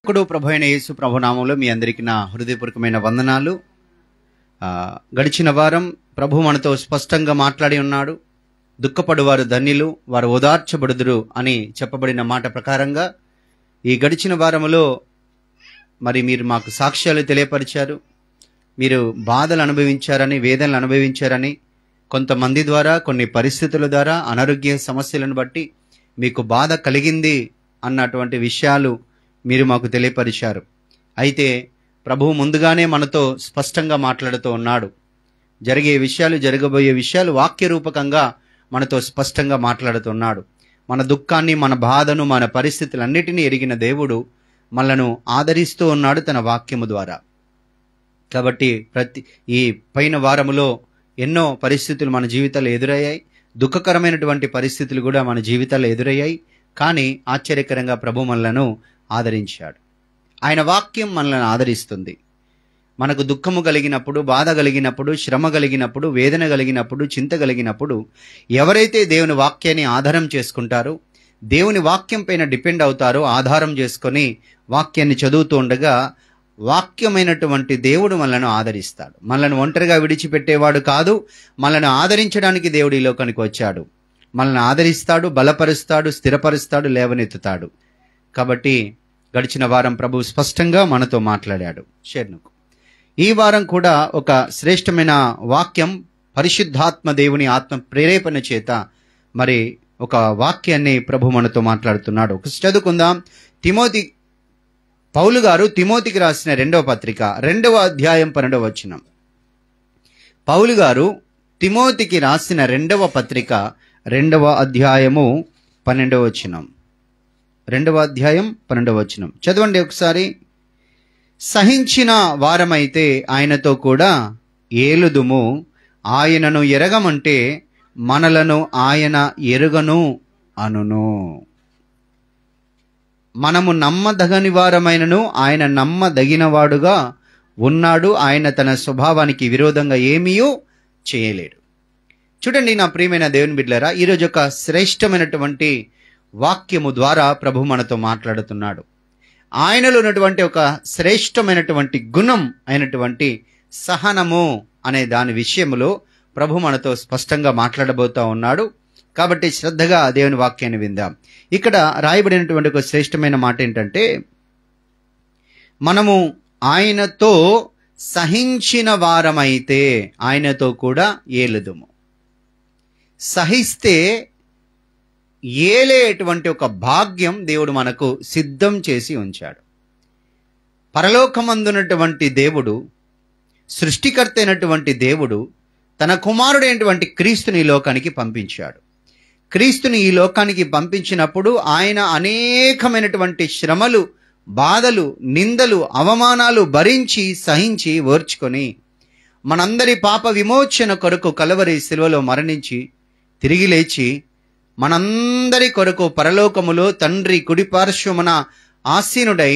ఇప్పుడు ప్రభు అయిన యేసు ప్రభు నామంలో మీ అందరికీ నా హృదయపూర్వకమైన వందనాలు. గడిచిన వారం ప్రభు మనతో స్పష్టంగా మాట్లాడి ఉన్నాడు. దుఃఖపడువారు ధన్యులు, వారు ఓదార్చబడుదురు అని చెప్పబడిన మాట ప్రకారంగా ఈ గడిచిన వారములో మరి మీరు మాకు సాక్ష్యాలు తెలియపరిచారు. మీరు బాధలు అనుభవించారని, వేదనలు అనుభవించారని, కొంతమంది ద్వారా, కొన్ని పరిస్థితుల ద్వారా, అనారోగ్య సమస్యలను బట్టి మీకు బాధ కలిగింది అన్నటువంటి విషయాలు మీరు మాకు తెలియపరిచారు. అయితే ప్రభువు ముందుగానే మనతో స్పష్టంగా మాట్లాడుతూ ఉన్నాడు. జరిగే విషయాలు, జరగబోయే విషయాలు వాక్య రూపకంగా మనతో స్పష్టంగా మాట్లాడుతున్నాడు. మన దుఃఖాన్ని, మన బాధను, మన పరిస్థితులన్నిటినీ ఎరిగిన దేవుడు మనలను ఆదరిస్తూ ఉన్నాడు తన వాక్యము ద్వారా. కాబట్టి ఈ పైన వారములో ఎన్నో పరిస్థితులు మన జీవితాల్లో ఎదురయ్యాయి. దుఃఖకరమైనటువంటి పరిస్థితులు కూడా మన జీవితాల్లో ఎదురయ్యాయి. కానీ ఆశ్చర్యకరంగా ప్రభు మనలను ఆదరించాడు. ఆయన వాక్యం మనల్ని ఆదరిస్తుంది. మనకు దుఃఖము కలిగినప్పుడు, బాధ కలిగినప్పుడు, శ్రమ కలిగినప్పుడు, వేదన కలిగినప్పుడు, చింత కలిగినప్పుడు ఎవరైతే దేవుని వాక్యాన్ని ఆధారం చేసుకుంటారో, దేవుని వాక్యం పైన డిపెండ్ అవుతారో, ఆధారం చేసుకొని వాక్యాన్ని చదువుతూ ఉండగా వాక్యమైనటువంటి దేవుడు మనలను ఆదరిస్తాడు. మనల్ని ఒంటరిగా విడిచిపెట్టేవాడు కాదు. మనల్ని ఆదరించడానికి దేవుడు ఈ లోకానికి వచ్చాడు. మనల్ని ఆదరిస్తాడు, బలపరుస్తాడు, స్థిరపరుస్తాడు, లేవనెత్తుతాడు. కాబట్టి గడిచిన వారం ప్రభు స్పష్టంగా మనతో మాట్లాడాడు. షేర్నుకు ఈ వారం కూడా ఒక శ్రేష్టమైన వాక్యం పరిశుద్ధాత్మ దేవుని ఆత్మ ప్రేరేపణ చేత మరి ఒక వాక్యాన్ని ప్రభు మనతో మాట్లాడుతున్నాడు. ఒక చదువుకుందాం. పౌలు గారు తిమోతికి రాసిన 2వ పత్రిక 2వ అధ్యాయం 12వ వచనం. పౌలు గారు తిమోతికి రాసిన 2వ పత్రిక 2వ అధ్యాయము 12వ వచనం. 2వ అధ్యాయం 12వ వచనం చదవండి ఒకసారి. సహించిన వారమైతే ఆయనతో కూడా ఏలుదుము, ఆయనను ఎరగమంటే మనలను ఆయన ఎరుగను అనును. మనము నమ్మదగని వారమైనను ఆయన నమ్మదగినవాడుగా ఉన్నాడు. ఆయన తన స్వభావానికి విరోధంగా ఏమీయూ చేయలేడు. చూడండి నా ప్రియమైన దేవుని బిడ్డలారా, ఈరోజు ఒక శ్రేష్టమైనటువంటి వాక్యము ద్వారా ప్రభు మనతో మాట్లాడుతున్నాడు. ఆయనలో ఉన్నటువంటి ఒక శ్రేష్టమైనటువంటి గుణం అయినటువంటి సహనము అనే దాని విషయములో ప్రభు మనతో స్పష్టంగా మాట్లాడబోతా ఉన్నాడు. కాబట్టి శ్రద్ధగా దేవుని వాక్యాన్ని విందాం. ఇక్కడ రాయబడినటువంటి ఒక శ్రేష్టమైన మాట ఏంటంటే, మనము ఆయనతో సహించిన వారమైతే ఆయనతో కూడా ఏలుదుము. సహిస్తే ఏలేటువంటి ఒక భాగ్యం దేవుడు మనకు సిద్ధం చేసి ఉంచాడు. పరలోకమందున్నటువంటి దేవుడు, సృష్టికర్త అయినటువంటి దేవుడు తన కుమారుడైనటువంటి క్రీస్తుని ఈ లోకానికి పంపించాడు. క్రీస్తుని ఈ లోకానికి పంపించినప్పుడు ఆయన అనేకమైనటువంటి శ్రమలు, బాధలు, నిందలు, అవమానాలు భరించి, సహించి, ఓర్చుకొని మనందరి పాప విమోచన కొరకు కలవరి శిలువలో మరణించి తిరిగి లేచి మనందరి కొరకు పరలోకములో తండ్రి కుడిపార్శ్వమున ఆసీనుడై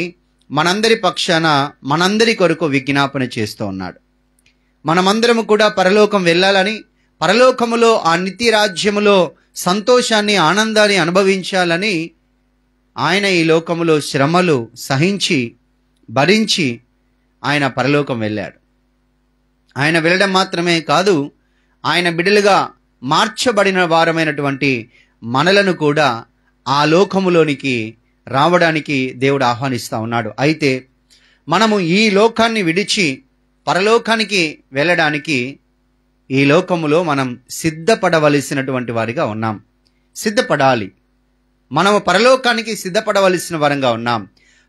మనందరి పక్షాన మనందరి కొరకు విజ్ఞాపన చేస్తూ ఉన్నాడు. మనమందరము కూడా పరలోకం వెళ్ళాలని, పరలోకములో ఆ నిత్య రాజ్యములో సంతోషాన్ని, ఆనందాన్ని అనుభవించాలని ఆయన ఈ లోకములో శ్రమలు సహించి, భరించి ఆయన పరలోకం వెళ్ళాడు. ఆయన వెళ్ళడం మాత్రమే కాదు, ఆయన బిడ్డలుగా మార్చబడిన వారమైనటువంటి మనలను కూడా ఆ లోకములోనికి రావడానికి దేవుడు ఆహ్వానిస్తూ ఉన్నాడు. అయితే మనము ఈ లోకాన్ని విడిచి పరలోకానికి వెళ్ళడానికి ఈ లోకములో మనం సిద్ధపడవలసినటువంటి వారిగా ఉన్నాం. సిద్ధపడాలి. మనము పరలోకానికి సిద్ధపడవలసిన వారంగా ఉన్నాం.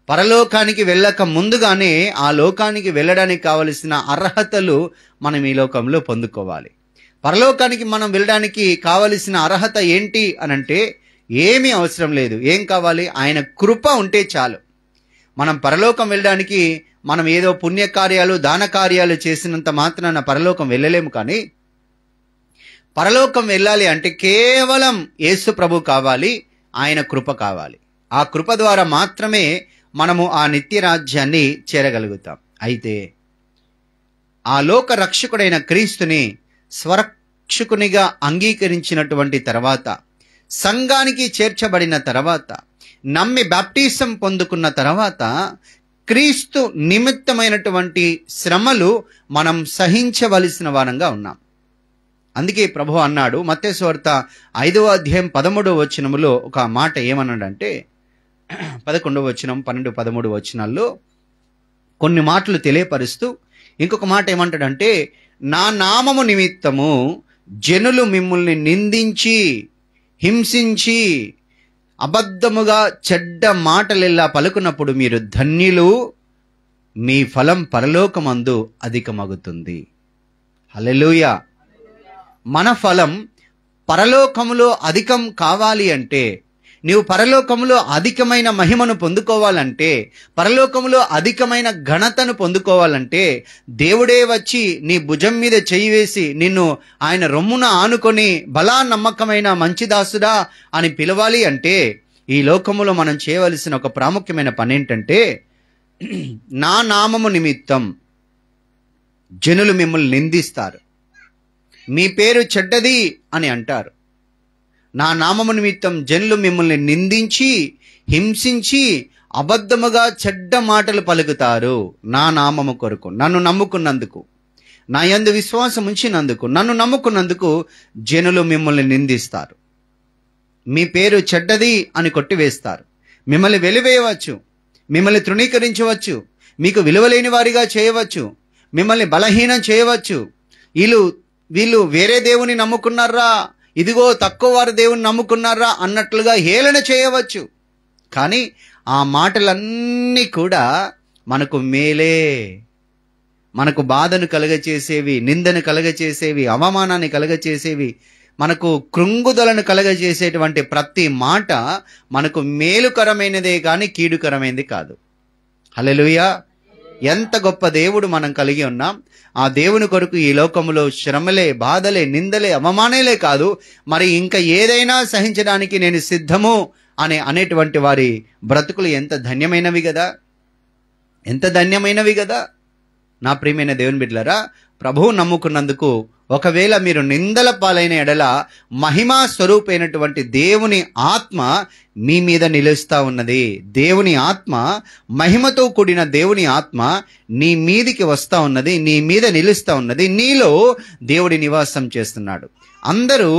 పరలోకానికి వెళ్ళక ముందుగానే ఆ లోకానికి వెళ్ళడానికి కావలసిన అర్హతలు మనం ఈ లోకంలో పొందుకోవాలి. పరలోకానికి మనం వెళ్ళడానికి కావలసిన అర్హత ఏంటి అనంటే ఏమీ అవసరం లేదు. ఏం కావాలి? ఆయన కృప ఉంటే చాలు. మనం పరలోకం వెళ్ళడానికి మనం ఏదో పుణ్యకార్యాలు, దాన కార్యాలు చేసినంత మాత్రాన పరలోకం వెళ్ళలేము. కానీ పరలోకం వెళ్ళాలి అంటే కేవలం యేసు ప్రభు కావాలి, ఆయన కృప కావాలి. ఆ కృప ద్వారా మాత్రమే మనము ఆ నిత్య రాజ్యాన్ని చేరగలుగుతాం. అయితే ఆ లోక రక్షకుడైన క్రీస్తుని స్వరక్షకునిగా అంగీకరించినటువంటి తర్వాత, సంఘానికి చేర్చబడిన తర్వాత, నమ్మి బాప్టిజం పొందుకున్న తర్వాత క్రీస్తు నిమిత్తమైనటువంటి శ్రమలు మనం సహించవలసిన వారంగా ఉన్నాం. అందుకే ప్రభు అన్నాడు మత్తయి సువార్త 5వ అధ్యాయం 13వ వచనములో ఒక మాట ఏమన్నాడంటే 11వ వచనం 12, 13 వచనాల్లో కొన్ని మాటలు తెలియపరుస్తూ ఇంకొక మాట ఏమంటాడంటే, నా నామము నిమిత్తము జనులు మిమ్మల్ని నిందించి హింసించి అబద్ధముగా చెడ్డ మాటలెల్లా పలుకున్నప్పుడు మీరు ధన్యులు, మీ ఫలం పరలోకమందు అధికమగుతుంది. హల్లెలూయా. మన ఫలం పరలోకములో అధికం కావాలి అంటే, నీవు పరలోకములో అధికమైన మహిమను పొందుకోవాలంటే, పరలోకములో అధికమైన ఘనతను పొందుకోవాలంటే, దేవుడే వచ్చి నీ భుజం మీద చెయ్యి వేసి నిన్ను ఆయన రొమ్మున ఆనుకొని బలా నమ్మకమైన మంచి దాసుడా అని పిలవాలి అంటే, ఈ లోకములో మనం చేయవలసిన ఒక ప్రాముఖ్యమైన పని ఏంటంటే, నా నామము నిమిత్తం జనులు మిమ్మల్ని నిందిస్తారు, మీ పేరు చెడ్డది అని అంటారు. నా నామము నిమిత్తం జనులు మిమ్మల్ని నిందించి హింసించి అబద్ధముగా చెడ్డ మాటలు పలుకుతారు. నా నామము కొరకు, నన్ను నమ్ముకున్నందుకు, నా యందు విశ్వాసం ఉంచినందుకు, నన్ను నమ్ముకున్నందుకు జనులు మిమ్మల్ని నిందిస్తారు, మీ పేరు చెడ్డది అని కొట్టివేస్తారు, మిమ్మల్ని వెలివేయవచ్చు, మిమ్మల్ని తృణీకరించవచ్చు, మీకు విలువలేని వారిగా చేయవచ్చు, మిమ్మల్ని బలహీనం చేయవచ్చు. వీళ్ళు వేరే దేవుని నమ్ముకున్నారా, ఇదిగో తక్కువ వారు దేవుని నమ్ముకున్నారా అన్నట్లుగా హేళన చేయవచ్చు. కానీ ఆ మాటలన్నీ కూడా మనకు మేలే, మనకు బాధను కలగచేసేవి, నిందను కలగచేసేవి, అవమానాన్ని కలగచేసేవి, మనకు కృంగుదలను కలగజేసేటువంటి ప్రతి మాట మనకు మేలుకరమైనదే కానీ కీడుకరమైనది కాదు. హల్లెలూయా. ఎంత గొప్ప దేవుడు మనం కలిగి ఉన్నాం. ఆ దేవుని కొరకు ఈ లోకములో శ్రమలే, బాధలే, నిందలే, అవమానాలే కాదు, మరి ఇంకా ఏదైనా సహించడానికి నేను సిద్ధము అనేటువంటి వారి బ్రతుకులు ఎంత ధన్యమైనవి కదా, ఎంత ధన్యమైనవి కదా. నా ప్రియమైన దేవుని బిడ్డలారా, ప్రభువు నమ్ముకున్నందుకు ఒకవేళ మీరు నిందల పాలైన ఎడల మహిమా స్వరూపైనటువంటి దేవుని ఆత్మ మీ మీద నిలుస్తా ఉన్నది. దేవుని ఆత్మ, మహిమతో కూడిన దేవుని ఆత్మ నీ మీదికి వస్తా ఉన్నది, నీ మీద నిలుస్తా ఉన్నది. నీలో దేవుడి నివాసం చేస్తున్నాడు. అందరూ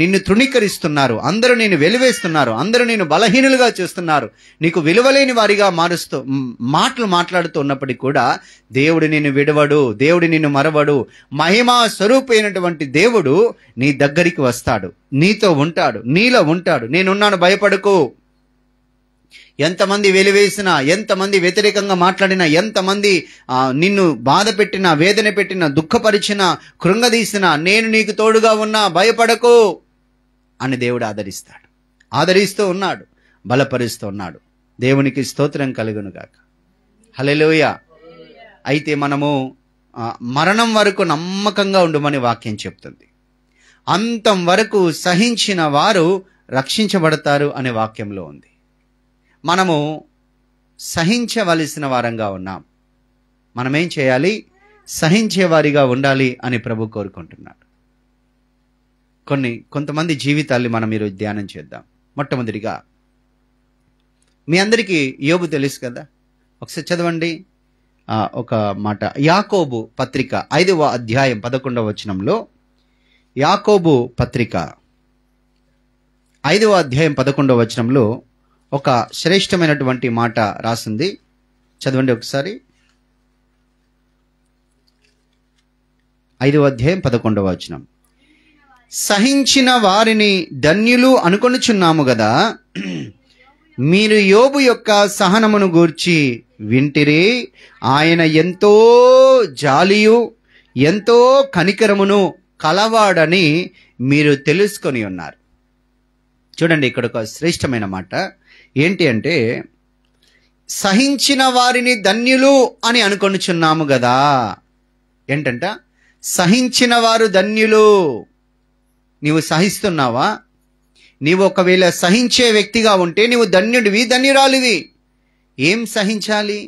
నిన్ను తృణీకరిస్తున్నారు, అందరూ నిన్ను వెలివేస్తున్నారు, అందరూ నిన్ను బలహీనులుగా చేస్తున్నారు, నీకు విలువలేని వారిగా మాటలు మాట్లాడుతూ ఉన్నప్పటికీ కూడా దేవుడు నిన్ను విడవడు, దేవుడు నిన్ను మరవడు. మహిమా స్వరూపైనటువంటి దేవుడు నీ దగ్గరికి వస్తాడు, నీతో ఉంటాడు, నీలో ఉంటాడు. నేనున్నాను, భయపడకు. ఎంతమంది వెలివేసినా, ఎంతమంది వ్యతిరేకంగా మాట్లాడినా, ఎంతమంది నిన్ను బాధ పెట్టినా, వేదన పెట్టినా, దుఃఖపరిచినా, కృంగదీసినా, నేను నీకు తోడుగా ఉన్నా, భయపడకు అని దేవుడు ఆదరిస్తూ ఉన్నాడు, బలపరుస్తూ ఉన్నాడు. దేవునికి స్తోత్రం కలుగునుగాక. హల్లెలూయా. అయితే మనము మరణం వరకు నమ్మకంగా ఉండమని వాక్యం చెప్తుంది. అంతం వరకు సహించిన వారు రక్షించబడతారు అనే వాక్యంలో ఉంది. మనము సహించవలసిన వారంగా ఉన్నాం. మనమేం చేయాలి? సహించేవారిగా ఉండాలి అని ప్రభు కోరుకుంటున్నాడు. కొంతమంది జీవితాల్ని మనం ఈరోజు ధ్యానం చేద్దాం. మొట్టమొదటిగా మీ అందరికీ యోబు తెలుసు కదా, ఒకసారి చదవండి ఒక మాట. యాకోబు పత్రిక 5వ అధ్యాయం 11వ వచనంలో, యాకోబు పత్రిక 5వ అధ్యాయం 11వ వచనంలో ఒక శ్రేష్టమైనటువంటి మాట రాసింది. చదవండి ఒకసారి. 5వ అధ్యాయం 11వ వచనం. సహించిన వారిని ధన్యులు అనుకొనుచున్నాము గదా, మీరు యోబు యొక్క సహనమును గూర్చి వింటిరి. ఆయన ఎంతో జాలియు ఎంతో కనికరమును కలవాడని మీరు తెలుసుకొని ఉన్నారు. చూడండి, ఇక్కడ ఒక శ్రేష్టమైన మాట ఏంటి అంటే, సహించిన వారిని ధన్యులు అని అనుకొనుచున్నాము కదా. ఏంటంట? సహించిన వారు ధన్యులు. నీవు సహిస్తున్నావా? నీవు ఒకవేళ సహించే వ్యక్తిగా ఉంటే నీవు ధన్యుడివి, ధన్యురాలివి. ఏం సహించాలి?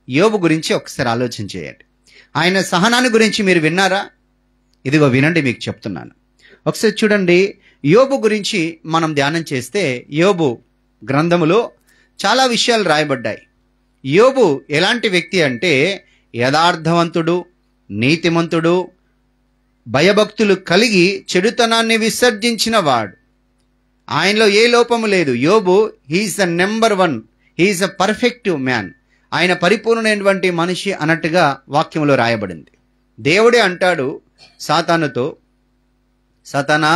యోబు గురించి ఒకసారి ఆలోచన చేయండి. ఆయన సహనాన్ని గురించి మీరు విన్నారా? ఇదిగో వినండి, మీకు చెప్తున్నాను. ఒకసారి చూడండి, యోబు గురించి మనం ధ్యానం చేస్తే యోబు గ్రంథములో చాలా విషయాలు రాయబడ్డాయి. యోబు ఎలాంటి వ్యక్తి అంటే యథార్థవంతుడు, నీతిమంతుడు, భయభక్తులు కలిగి చెడుతనాన్ని విసర్జించిన వాడు. ఆయనలో ఏ లోపము లేదు. యోబు he's the number 1, he's a perfective man. ఆయన పరిపూర్ణమైనటువంటి మనిషి అన్నట్టుగా వాక్యంలో రాయబడింది. దేవుడే అంటాడు సాతానుతో, సాతానా,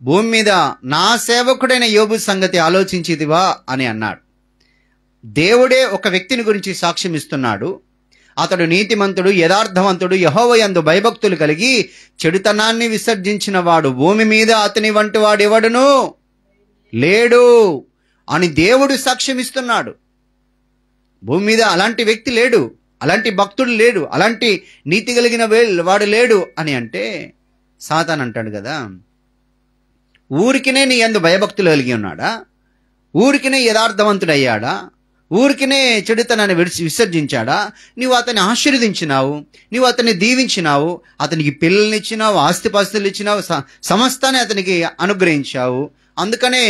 భూమి మీద నా సేవకుడైన యోబు సంగతి ఆలోచించిదివా అని అన్నాడు. దేవుడే ఒక వ్యక్తిని గురించి సాక్ష్యం ఇస్తున్నాడు. అతడు నీతిమంతుడు, యథార్థవంతుడు, యెహోవా యందు భయభక్తులు కలిగి చెడుతనాన్ని విసర్జించిన వాడు. భూమి మీద అతని వంటి వాడెవడును లేడు అని దేవుడు సాక్ష్యం ఇస్తున్నాడు. భూమి మీద అలాంటి వ్యక్తి లేడు, అలాంటి భక్తుడు లేడు, అలాంటి నీతి కలిగిన వాడు లేడు అని అంటే సాతాన్ అంటాడు కదా, ఊరికినే నీ యందు భయభక్తులు కలిగి ఉన్నాడా? ఊరికినే యథార్థవంతుడయ్యాడా? ఊరికినే చెడుతనాన్ని విసర్జించాడా? నీవు అతన్ని ఆశీర్వదించినావు, నీవు అతన్ని దీవించినావు, అతనికి పిల్లల్ని ఇచ్చినావు, ఆస్తిపాస్తులు ఇచ్చినావు, సమస్తాన్ని అతనికి అనుగ్రహించావు. అందుకనే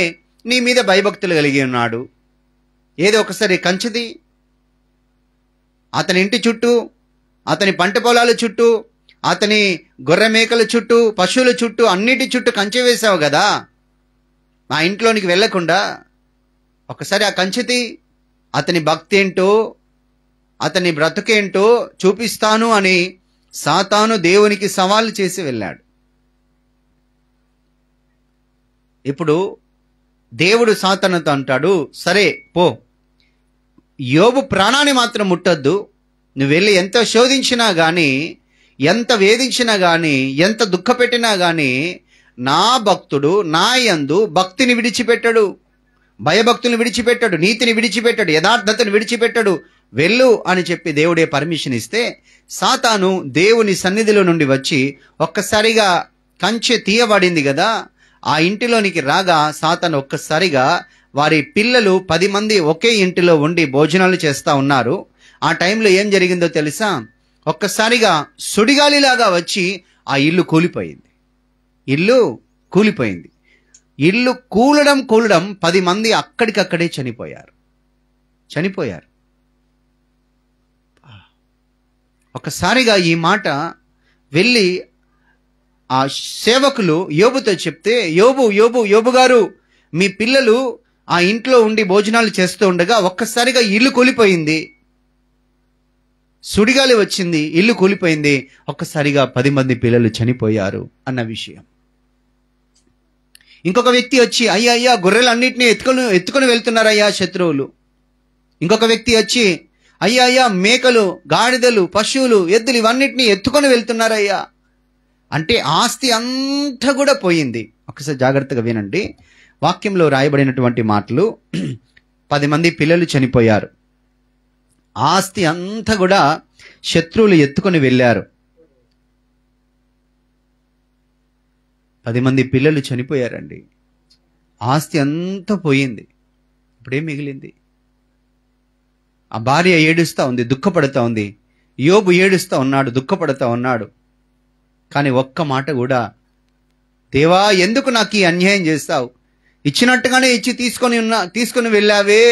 నీ మీద భయభక్తులు కలిగి ఉన్నాడు. ఏదో ఒకసారి కంచెది అతని ఇంటి చుట్టూ, అతని పంట పొలాల చుట్టూ, అతని గొర్రె మేకల చుట్టూ, పశువుల చుట్టూ, అన్నిటి చుట్టూ కంచె వేశావు కదా, ఆ ఇంట్లోనికి వెళ్లకుండా. ఒకసారి ఆ కంచెతి అతని భక్తి ఏంటో, అతని బ్రతుకేంటో చూపిస్తాను అని సాతాను దేవునికి సవాలు చేసి వెళ్ళాడు. ఇప్పుడు దేవుడు సాతానుతో అంటాడు, సరే పో, యోబు ప్రాణాన్ని మాత్రం ముట్టొద్దు. నువ్వు వెళ్ళి ఎంత శోధించినా గాని, ఎంత వేధించినా గాని, ఎంత దుఃఖపెట్టినా గాని, నా భక్తుడు నా యందు భక్తిని విడిచిపెట్టడు, భయభక్తులను విడిచిపెట్టాడు, నీతిని విడిచిపెట్టాడు, యథార్థతను విడిచిపెట్టాడు, వెళ్ళు అని చెప్పి దేవుడే పర్మిషన్ ఇస్తే సాతాను దేవుని సన్నిధిలో నుండి వచ్చి ఒక్కసారిగా కంచె తీయబడింది కదా, ఆ ఇంటిలోనికి రాగా సాతాను ఒక్కసారిగా వారి పిల్లలు 10 మంది ఒకే ఇంటిలో ఉండి భోజనాలు చేస్తా ఉన్నారు. ఆ టైంలో ఏం జరిగిందో తెలుసా? ఒక్కసారిగా సుడిగాలిలాగా వచ్చి ఆ ఇల్లు కూలిపోయింది. ఇల్లు కూలిపోయింది. ఇల్లు కూలడం 10 మంది అక్కడికక్కడే చనిపోయారు. ఒకసారిగా ఈ మాట వెళ్ళి ఆ సేవకులు యోబుతో చెప్తే, యోబు గారు, మీ పిల్లలు ఆ ఇంట్లో ఉండి భోజనాలు చేస్తూ ఉండగా ఒక్కసారిగా ఇల్లు కూలిపోయింది, సుడిగాలి వచ్చింది, ఇల్లు కూలిపోయింది, ఒక్కసారిగా 10 మంది పిల్లలు చనిపోయారు అన్న విషయం. ఇంకొక వ్యక్తి వచ్చి, అయ్యా గొర్రెలన్నింటినీ ఎత్తుకొని వెళ్తున్నారయ్యా శత్రువులు. ఇంకొక వ్యక్తి వచ్చి, అయ్యా మేకలు, గాడిదలు, పశువులు, ఎద్దులు ఇవన్నిటినీ ఎత్తుకొని వెళ్తున్నారయ్యా అంటే ఆస్తి అంతా కూడా పోయింది. ఒకసారి జాగ్రత్తగా వినండి, వాక్యంలో రాయబడినటువంటి మాటలు. 10 మంది పిల్లలు చనిపోయారు, ఆస్తి అంతా కూడా శత్రువులు ఎత్తుకొని వెళ్ళారు. 10 మంది పిల్లలు చనిపోయారండి, ఆస్తి అంతా పోయింది. ఇప్పుడేం మిగిలింది? ఆ భార్య ఏడుస్తూ ఉంది, దుఃఖపడుతూ ఉంది. యోబు ఏడుస్తూ ఉన్నాడు, దుఃఖపడుతూ ఉన్నాడు. కానీ ఒక్క మాట కూడా, దేవా ఎందుకు నాకు ఈ అన్యాయం చేస్తావు? ఇచ్చినట్టుగానే ఇచ్చి తీసుకొని వెళ్ళావే,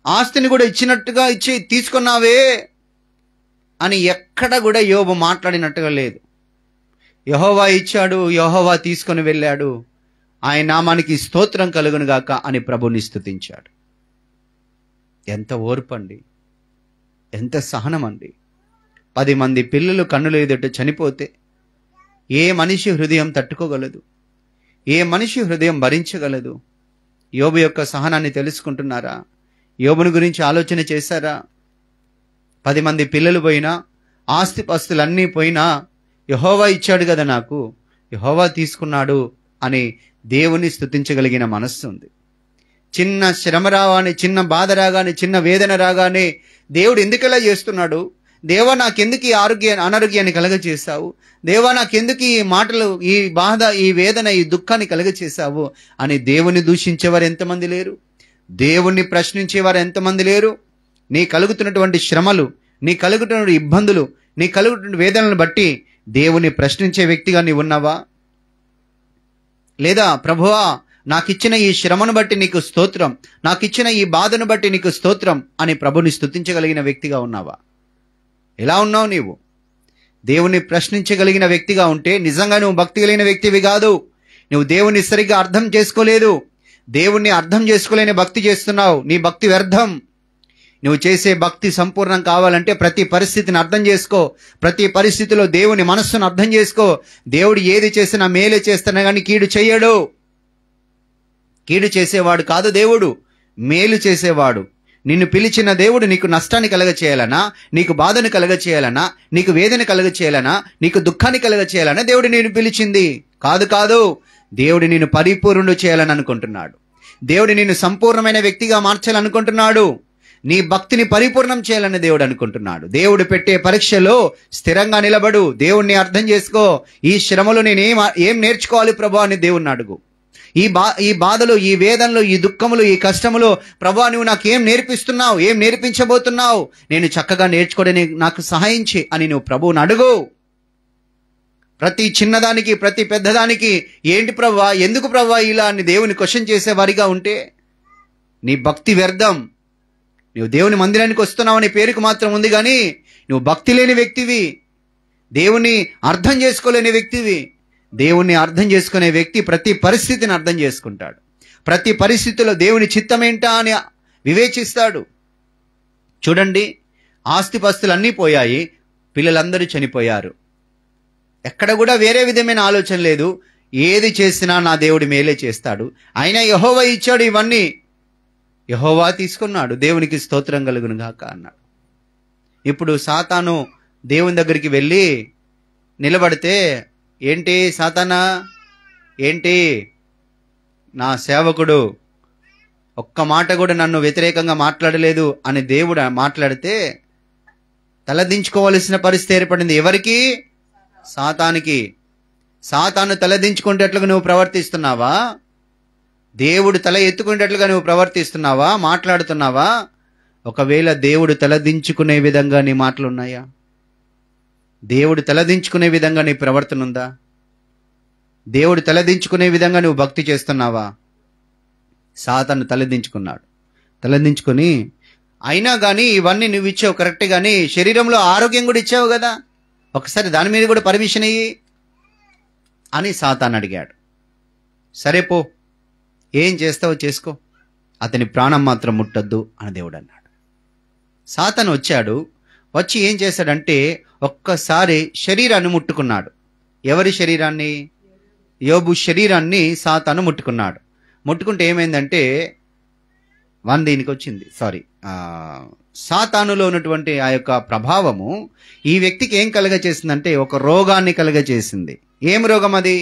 ఆస్తిని కూడా ఇచ్చినట్టుగా ఇచ్చి తీసుకున్నావే అని ఎక్కడ కూడా యోబు మాట్లాడినట్టుగా లేదు. యెహోవా ఇచ్చాడు, యెహోవా తీసుకొని వెళ్ళాడు, ఆయన నామానికి స్తోత్రం కలుగును గాక అని ప్రభుని స్తుతించాడు. ఎంత ఓర్పండి, ఎంత సహనం అండి. 10 మంది పిల్లలు కన్నుల ఎదుట చనిపోతే ఏ మనిషి హృదయం తట్టుకోగలదు? ఏ మనిషి హృదయం భరించగలదు? యోబు యొక్క సహనాన్ని తెలుసుకుంటున్నారా? యోబుని గురించి ఆలోచన చేశారా? 10 మంది పిల్లలు పోయినా, ఆస్తిపాస్తులన్నీ పోయినా, యెహోవా ఇచ్చాడు కదా నాకు, యెహోవా తీసుకున్నాడు అని దేవుని స్తుతించగలిగిన మనస్సు ఉంది. చిన్న శ్రమ రాగానే, చిన్న బాధ రాగానే, చిన్న వేదన రాగానే దేవుడు ఎందుకలా చేస్తున్నాడు? దేవా నాకెందుకు ఈ అనారోగ్యాన్ని కలగచేశావు? దేవా నాకెందుకు ఈ మాటలు, ఈ బాధ, ఈ వేదన, ఈ దుఃఖాన్ని కలగచేశావు అని దేవుని దూషించేవారు ఎంతమంది లేరు? దేవుణ్ణి ప్రశ్నించేవారు ఎంతమంది లేరు? నీ కలుగుతున్నటువంటి శ్రమలు, నీ కలుగుతున్న ఇబ్బందులు, నీ కలుగుతున్న వేదనలను బట్టి దేవుని ప్రశ్నించే వ్యక్తిగా నీవు ఉన్నావా? లేదా ప్రభువా నాకిచ్చిన ఈ శ్రమను బట్టి నీకు స్తోత్రం, నాకిచ్చిన ఈ బాధను బట్టి నీకు స్తోత్రం అని ప్రభుని స్తుతించగలిగిన వ్యక్తిగా ఉన్నావా? ఎలా ఉన్నావు నీవు? దేవుని ప్రశ్నించగలిగిన వ్యక్తిగా ఉంటే నిజంగా నువ్వు భక్తి కలిగిన వ్యక్తివి కాదు. నువ్వు దేవుని సరిగ్గా అర్థం చేసుకోలేదు. దేవుణ్ణి అర్థం చేసుకోలేని భక్తి చేస్తున్నావు. నీ భక్తి వ్యర్థం. నువ్వు చేసే భక్తి సంపూర్ణం కావాలంటే ప్రతి పరిస్థితిని అర్థం చేసుకో. ప్రతి పరిస్థితిలో దేవుని మనస్సును అర్థం చేసుకో. దేవుడు ఏది చేసినా మేలే చేస్తున్నా కానీ కీడు చెయ్యడు. కీడు చేసేవాడు కాదు దేవుడు, మేలు చేసేవాడు. నిన్ను పిలిచిన దేవుడు నీకు నష్టాన్ని కలగ చేయాలనా, నీకు బాధను కలగ చేయాలనా, నీకు వేదన కలగ చేయాలనా, నీకు దుఃఖాన్ని కలగ చేయాలనా దేవుడు నిన్ను పిలిచింది? కాదు. దేవుడు నిన్ను పరిపూర్ణుడు చేయాలని అనుకుంటున్నాడు. దేవుడు నిన్ను సంపూర్ణమైన వ్యక్తిగా మార్చాలనుకుంటున్నాడు. నీ భక్తిని పరిపూర్ణం చేయాలని దేవుడు అనుకుంటున్నాడు. దేవుడు పెట్టే పరీక్షలో స్థిరంగా నిలబడు. దేవుణ్ణి అర్థం చేసుకో. ఈ శ్రమలో నేను ఏం నేర్చుకోవాలి ప్రభా అని దేవుణ్ణి అడుగు. ఈ బాధలు, ఈ వేదనలు, ఈ దుఃఖములు, ఈ కష్టములు ప్రభా నువ్వు నాకు ఏం నేర్పిస్తున్నావు, ఏం నేర్పించబోతున్నావు, నేను చక్కగా నేర్చుకోవడానికి నాకు సహాయం చేయి అని నువ్వు ప్రభువుని అడుగు. ప్రతి చిన్నదానికి, ప్రతి పెద్దదానికి ఏంటి ప్రభా, ఎందుకు ప్రభా ఇలా అని దేవుని క్వశ్చన్ చేసేవారిగా ఉంటే నీ భక్తి వ్యర్థం. నువ్వు దేవుని మందిరానికి వస్తున్నావు అనే పేరుకు మాత్రం ఉంది కానీ నువ్వు భక్తి లేని వ్యక్తివి, దేవుని అర్థం చేసుకోలేని వ్యక్తివి. దేవుణ్ణి అర్థం చేసుకునే వ్యక్తి ప్రతి పరిస్థితిని అర్థం చేసుకుంటాడు. ప్రతి పరిస్థితిలో దేవుని చిత్తమేంటా అని వివేచిస్తాడు. చూడండి, ఆస్తిపాస్తులు అన్నీ పోయాయి, పిల్లలందరూ చనిపోయారు. ఎక్కడ కూడా వేరే విధమైన ఆలోచన లేదు. ఏది చేసినా నా దేవుడి మేలే చేస్తాడు. అయినా యెహోవా ఇచ్చాడు ఇవన్నీ, యెహోవా తీసుకున్నాడు, దేవునికి స్తోత్రం కలుగును గాక అన్నాడు. ఇప్పుడు సాతాను దేవుని దగ్గరికి వెళ్ళి నిలబడితే, ఏంటి సాతానా, ఏంటి నా సేవకుడు ఒక్క మాట కూడా నన్ను వ్యతిరేకంగా మాట్లాడలేదు అని దేవుడు మాట్లాడితే తలదించుకోవలసిన పరిస్థితి ఏర్పడింది. ఎవరికి? సాతానికి. సాతాను తలదించుకునేటట్లుగా నువ్వు ప్రవర్తిస్తున్నావా? దేవుడు తల ఎత్తుకునేటట్లుగా నువ్వు ప్రవర్తిస్తున్నావా, మాట్లాడుతున్నావా? ఒకవేళ దేవుడు తలదించుకునే విధంగా నీ మాటలు ఉన్నాయా? దేవుడు తలదించుకునే విధంగా నీ ప్రవర్తన ఉందా? దేవుడు తలదించుకునే విధంగా నువ్వు భక్తి చేస్తున్నావా? సాతాను తలదించుకొని అయినా కానీ ఇవన్నీ నువ్వు ఇచ్చావు కరెక్ట్, కానీ శరీరంలో ఆరోగ్యం కూడా ఇచ్చావు కదా, ఒకసారి దాని మీద కూడా పర్మిషన్ అయ్యి అని సాతాను అడిగాడు. సరే పో, ఏం చేస్తావో చేసుకో, అతని ప్రాణం మాత్రం ముట్టద్దు అని దేవుడు అన్నాడు. సాతాను వచ్చాడు. వచ్చి ఏం చేశాడంటే ఒక్కసారి శరీరాన్ని ముట్టుకున్నాడు. ఎవరి శరీరాన్ని? యోబు శరీరాన్ని సాతాను ముట్టుకున్నాడు. ముట్టుకుంటే ఏమైందంటే దీనికి వచ్చింది. సాతానులో ఉన్నటువంటి ఆ యొక్క ప్రభావము ఈ వ్యక్తికి ఏం కలగచేసిందంటే ఒక రోగాన్ని కలగచేసింది. ఏం రోగం అది?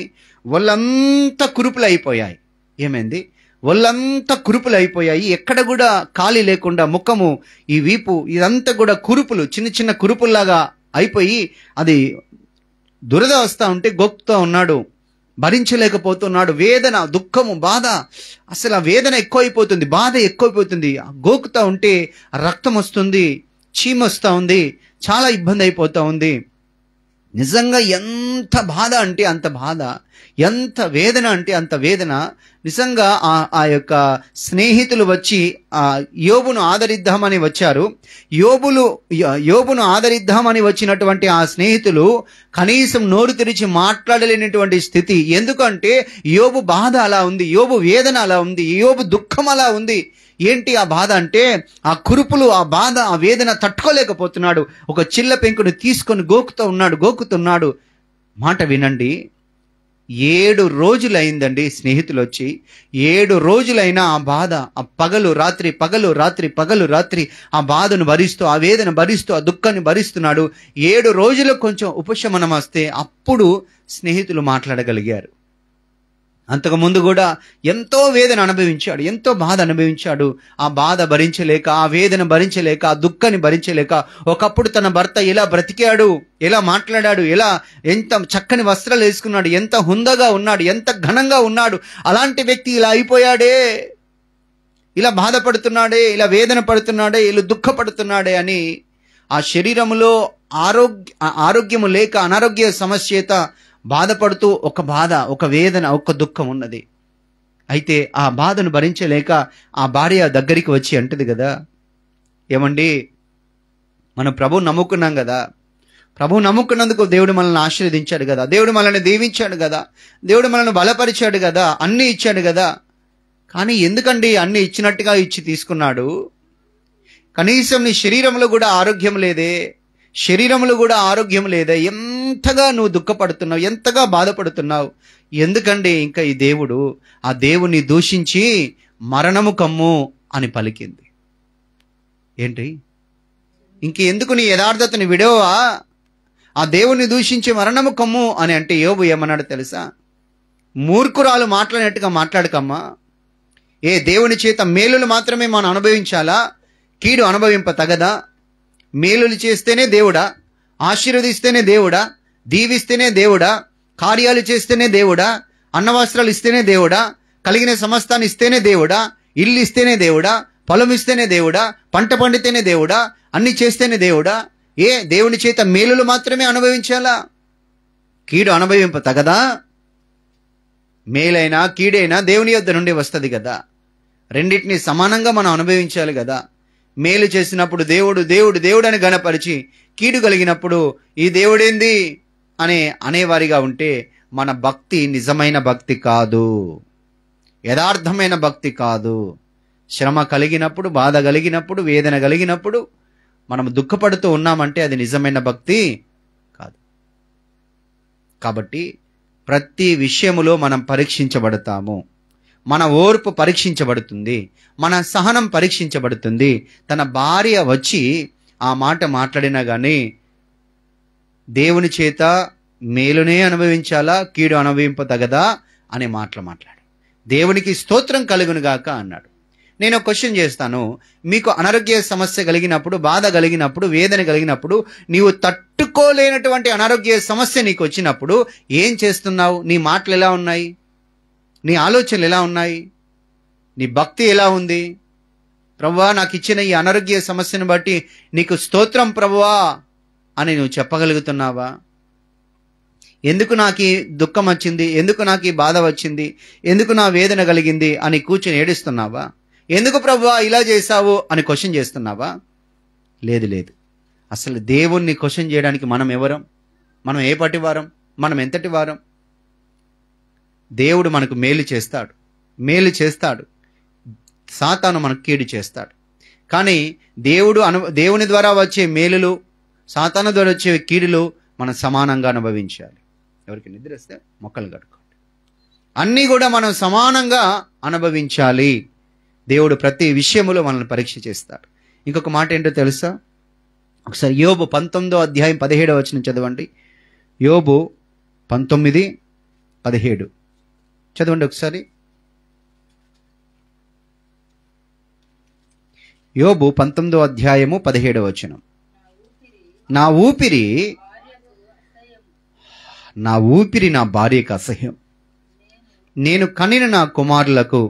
ఒళ్ళంతా కురుపులు అయిపోయాయి. ఏమైంది? ఒళ్ళంతా కురుపులు అయిపోయాయి. ఎక్కడ కూడా ఖాళీ లేకుండా ముఖము, ఈ వీపు, ఇదంతా కూడా కురుపులు, చిన్న చిన్న కురుపుల్లాగా అయిపోయి అది దురద వస్తూ ఉంటే గొక్కుతూ ఉన్నాడు, భరించలేకపోతున్నాడు. వేదన, దుఃఖము, బాధ, అసలు ఆ వేదన ఎక్కువైపోతుంది, బాధ ఎక్కువైపోతుంది. గోకుతూ ఉంటే రక్తం వస్తుంది, చీమ వస్తూ ఉంది, చాలా ఇబ్బంది అయిపోతూ ఉంది. నిజంగా ఎంత బాధ అంటే అంత బాధ, ఎంత వేదన అంటే అంత వేదన. నిజంగా ఆ యొక్క స్నేహితులు వచ్చి యోబును ఆదరిద్దామని వచ్చారు. యోబును ఆదరిద్దామని వచ్చినటువంటి ఆ స్నేహితులు కనీసం నోరు తెరిచి మాట్లాడలేనటువంటి స్థితి. ఎందుకంటే యోబు బాధ అలా ఉంది, యోబు వేదన అలా ఉంది, యోబు దుఃఖం అలా ఉంది. ఏంటి ఆ బాధ అంటే ఆ కురుపులు, ఆ బాధ, ఆ వేదన తట్టుకోలేకపోతున్నాడు. ఒక చిల్ల పెంకును తీసుకొని గోకుతున్నాడు. మాట వినండి, 7 రోజులైందండి స్నేహితులు వచ్చి. 7 రోజులైనా ఆ బాధ, ఆ పగలు రాత్రి ఆ బాధను భరిస్తూ, ఆ వేదన భరిస్తూ, ఆ దుఃఖాన్ని భరిస్తున్నాడు. 7 రోజులకు కొంచెం ఉపశమనం వస్తే అప్పుడు స్నేహితులు మాట్లాడగలిగారు. అంతకుముందు కూడా ఎంతో వేదన అనుభవించాడు, ఎంతో బాధ అనుభవించాడు. ఆ బాధ భరించలేక, ఆ వేదన భరించలేక, ఆ దుఃఖాన్ని భరించలేక ఒకప్పుడు తన భర్త ఎలా బ్రతికాడు, ఎలా మాట్లాడాడు, ఎంత చక్కని వస్త్రాలు వేసుకున్నాడు, ఎంత హుందగా ఉన్నాడు, ఎంత ఘనంగా ఉన్నాడు, అలాంటి వ్యక్తి ఇలా అయిపోయాడే, ఇలా బాధపడుతున్నాడే, ఇలా వేదన పడుతున్నాడే, ఇలా దుఃఖపడుతున్నాడే అని ఆ శరీరములో ఆరోగ్యము లేక, అనారోగ్య సమస్య చేత బాధపడుతూ ఒక బాధ, ఒక వేదన, ఒక దుఃఖం ఉన్నది. అయితే ఆ బాధను భరించలేక ఆ భార్య దగ్గరికి వచ్చి అంటది కదా, ఏమండి, మనం ప్రభువు నమ్ముకున్నాం కదా, ప్రభువు నమ్ముకున్నందుకు దేవుడు మనల్ని ఆశీర్వదించాడు కదా, దేవుడు మనల్ని దీవించాడు కదా, దేవుడు మనల్ని బలపరిచాడు కదా, అన్నీ ఇచ్చాడు కదా, కానీ ఎందుకండి అన్నీ ఇచ్చినట్టుగా ఇచ్చి తీసుకున్నాడు? కనీసం నీ శరీరంలో కూడా ఆరోగ్యం లేదే, శరీరంలో కూడా ఆరోగ్యం లేదే, ఎంతగా నువ్వు దుఃఖపడుతున్నావు, ఎంతగా బాధపడుతున్నావు, ఎందుకండి ఇంకా ఈ దేవుడు? ఆ దేవుణ్ణి దూషించి మరణము కమ్ము అని పలికింది. ఏంటి, ఇంకెందుకు నీ యథార్థతని విడవా? ఆ దేవుణ్ణి దూషించి మరణము కమ్ము అని అంటే యోబు ఏమన్నాడు తెలుసా? మూర్ఖురాలు మాట్లాడినట్టుగా మాట్లాడకమ్మా. ఏ దేవుని చేత మేలులు మాత్రమే మనం అనుభవించాలా? కీడు అనుభవింప తగదా? మేలులు చేస్తేనే దేవుడా? ఆశీర్వదిస్తేనే దేవుడా? దీవిస్తేనే దేవుడా? కార్యాలు చేస్తేనే దేవుడా? అన్నవస్త్రాలు ఇస్తేనే దేవుడా? కలిగిన సమస్తాన్ని ఇస్తేనే దేవుడా? ఇల్లు ఇస్తేనే దేవుడా? పొలం ఇస్తేనే దేవుడా? పంట పండితేనే దేవుడా? అన్ని చేస్తేనే దేవుడా? ఏ దేవుని చేత మేలులు మాత్రమే అనుభవించాలా? కీడు అనుభవింప తగదా? మేలైనా కీడైనా దేవుని యొద్ద నుండి వస్తుంది కదా. రెండింటినీ సమానంగా మనం అనుభవించాలి కదా. మేలు చేసినప్పుడు దేవుడు దేవుడు దేవుడు అని గణపరిచి, కీడు కలిగినప్పుడు ఈ దేవుడేంది అనేవారిగా ఉంటే మన భక్తి నిజమైన భక్తి కాదు, యథార్థమైన భక్తి కాదు. శ్రమ కలిగినప్పుడు, బాధ కలిగినప్పుడు, వేదన కలిగినప్పుడు మనం దుఃఖపడుతూ ఉన్నామంటే అది నిజమైన భక్తి కాదు. కాబట్టి ప్రతి విషయములో మనం పరీక్షించబడతాము. మన ఓర్పు పరీక్షించబడుతుంది, మన సహనం పరీక్షించబడుతుంది. తన భార్య వచ్చి ఆ మాట మాట్లాడినా కానీ దేవుని చేత మేలునే అనుభవించాలా, కీడు అనుభవింపదగదా అనే మాటలు మాట్లాడు. దేవునికి స్తోత్రం కలుగునుగాక అన్నాడు. నేను ఒక క్వశ్చన్ చేస్తాను. మీకు అనారోగ్య సమస్య కలిగినప్పుడు, బాధ కలిగినప్పుడు, వేదన కలిగినప్పుడు, నీవు తట్టుకోలేనటువంటి అనారోగ్య సమస్య నీకు వచ్చినప్పుడు ఏం చేస్తున్నావు? నీ మాటలు ఎలా ఉన్నాయి? నీ ఆలోచనలు ఎలా ఉన్నాయి? నీ భక్తి ఎలా ఉంది? ప్రభువా, నాకు ఇచ్చిన ఈ అనారోగ్య సమస్యను బట్టి నీకు స్తోత్రం ప్రభువా అని నువ్వు చెప్పగలుగుతున్నావా? ఎందుకు నాకు ఈ దుఃఖం వచ్చింది, ఎందుకు నాకు ఈ బాధ వచ్చింది, ఎందుకు నా వేదన కలిగింది అని కూర్చొని ఏడుస్తున్నావా? ఎందుకు ప్రభువా ఇలా చేశావు అని క్వశ్చన్ చేస్తున్నావా? లేదు లేదు. అసలు దేవుణ్ణి క్వశ్చన్ చేయడానికి మనం ఎవరం? మనం ఏ పాటి వారం? మనం ఎంతటి వారం? దేవుడు మనకు మేలు చేస్తాడు, మేలు చేస్తాడు. సాతాను మనకు కీడు చేస్తాడు. కానీ దేవుని ద్వారా వచ్చే మేలులు, సాతాను ద్వారా వచ్చే కీడులు మనం సమానంగా అనుభవించాలి. ఎవరికి నిద్ర వస్తే మొక్కలు కట్టుకోండి. అన్నీ కూడా మనం సమానంగా అనుభవించాలి. దేవుడు ప్రతి విషయములో మనల్ని పరీక్ష చేస్తాడు. ఇంకొక మాట ఏంటో తెలుసా? ఒకసారి యోబు 19వ అధ్యాయం 17వ వచనం చదవండి. యోబు 19:17 చదవండి ఒకసారి. యోబు 19వ అధ్యాయము 17వ వచనం. నా ఊపిరి నా భార్యకు అసహ్యం, నేను కనిన నా కుమారులకు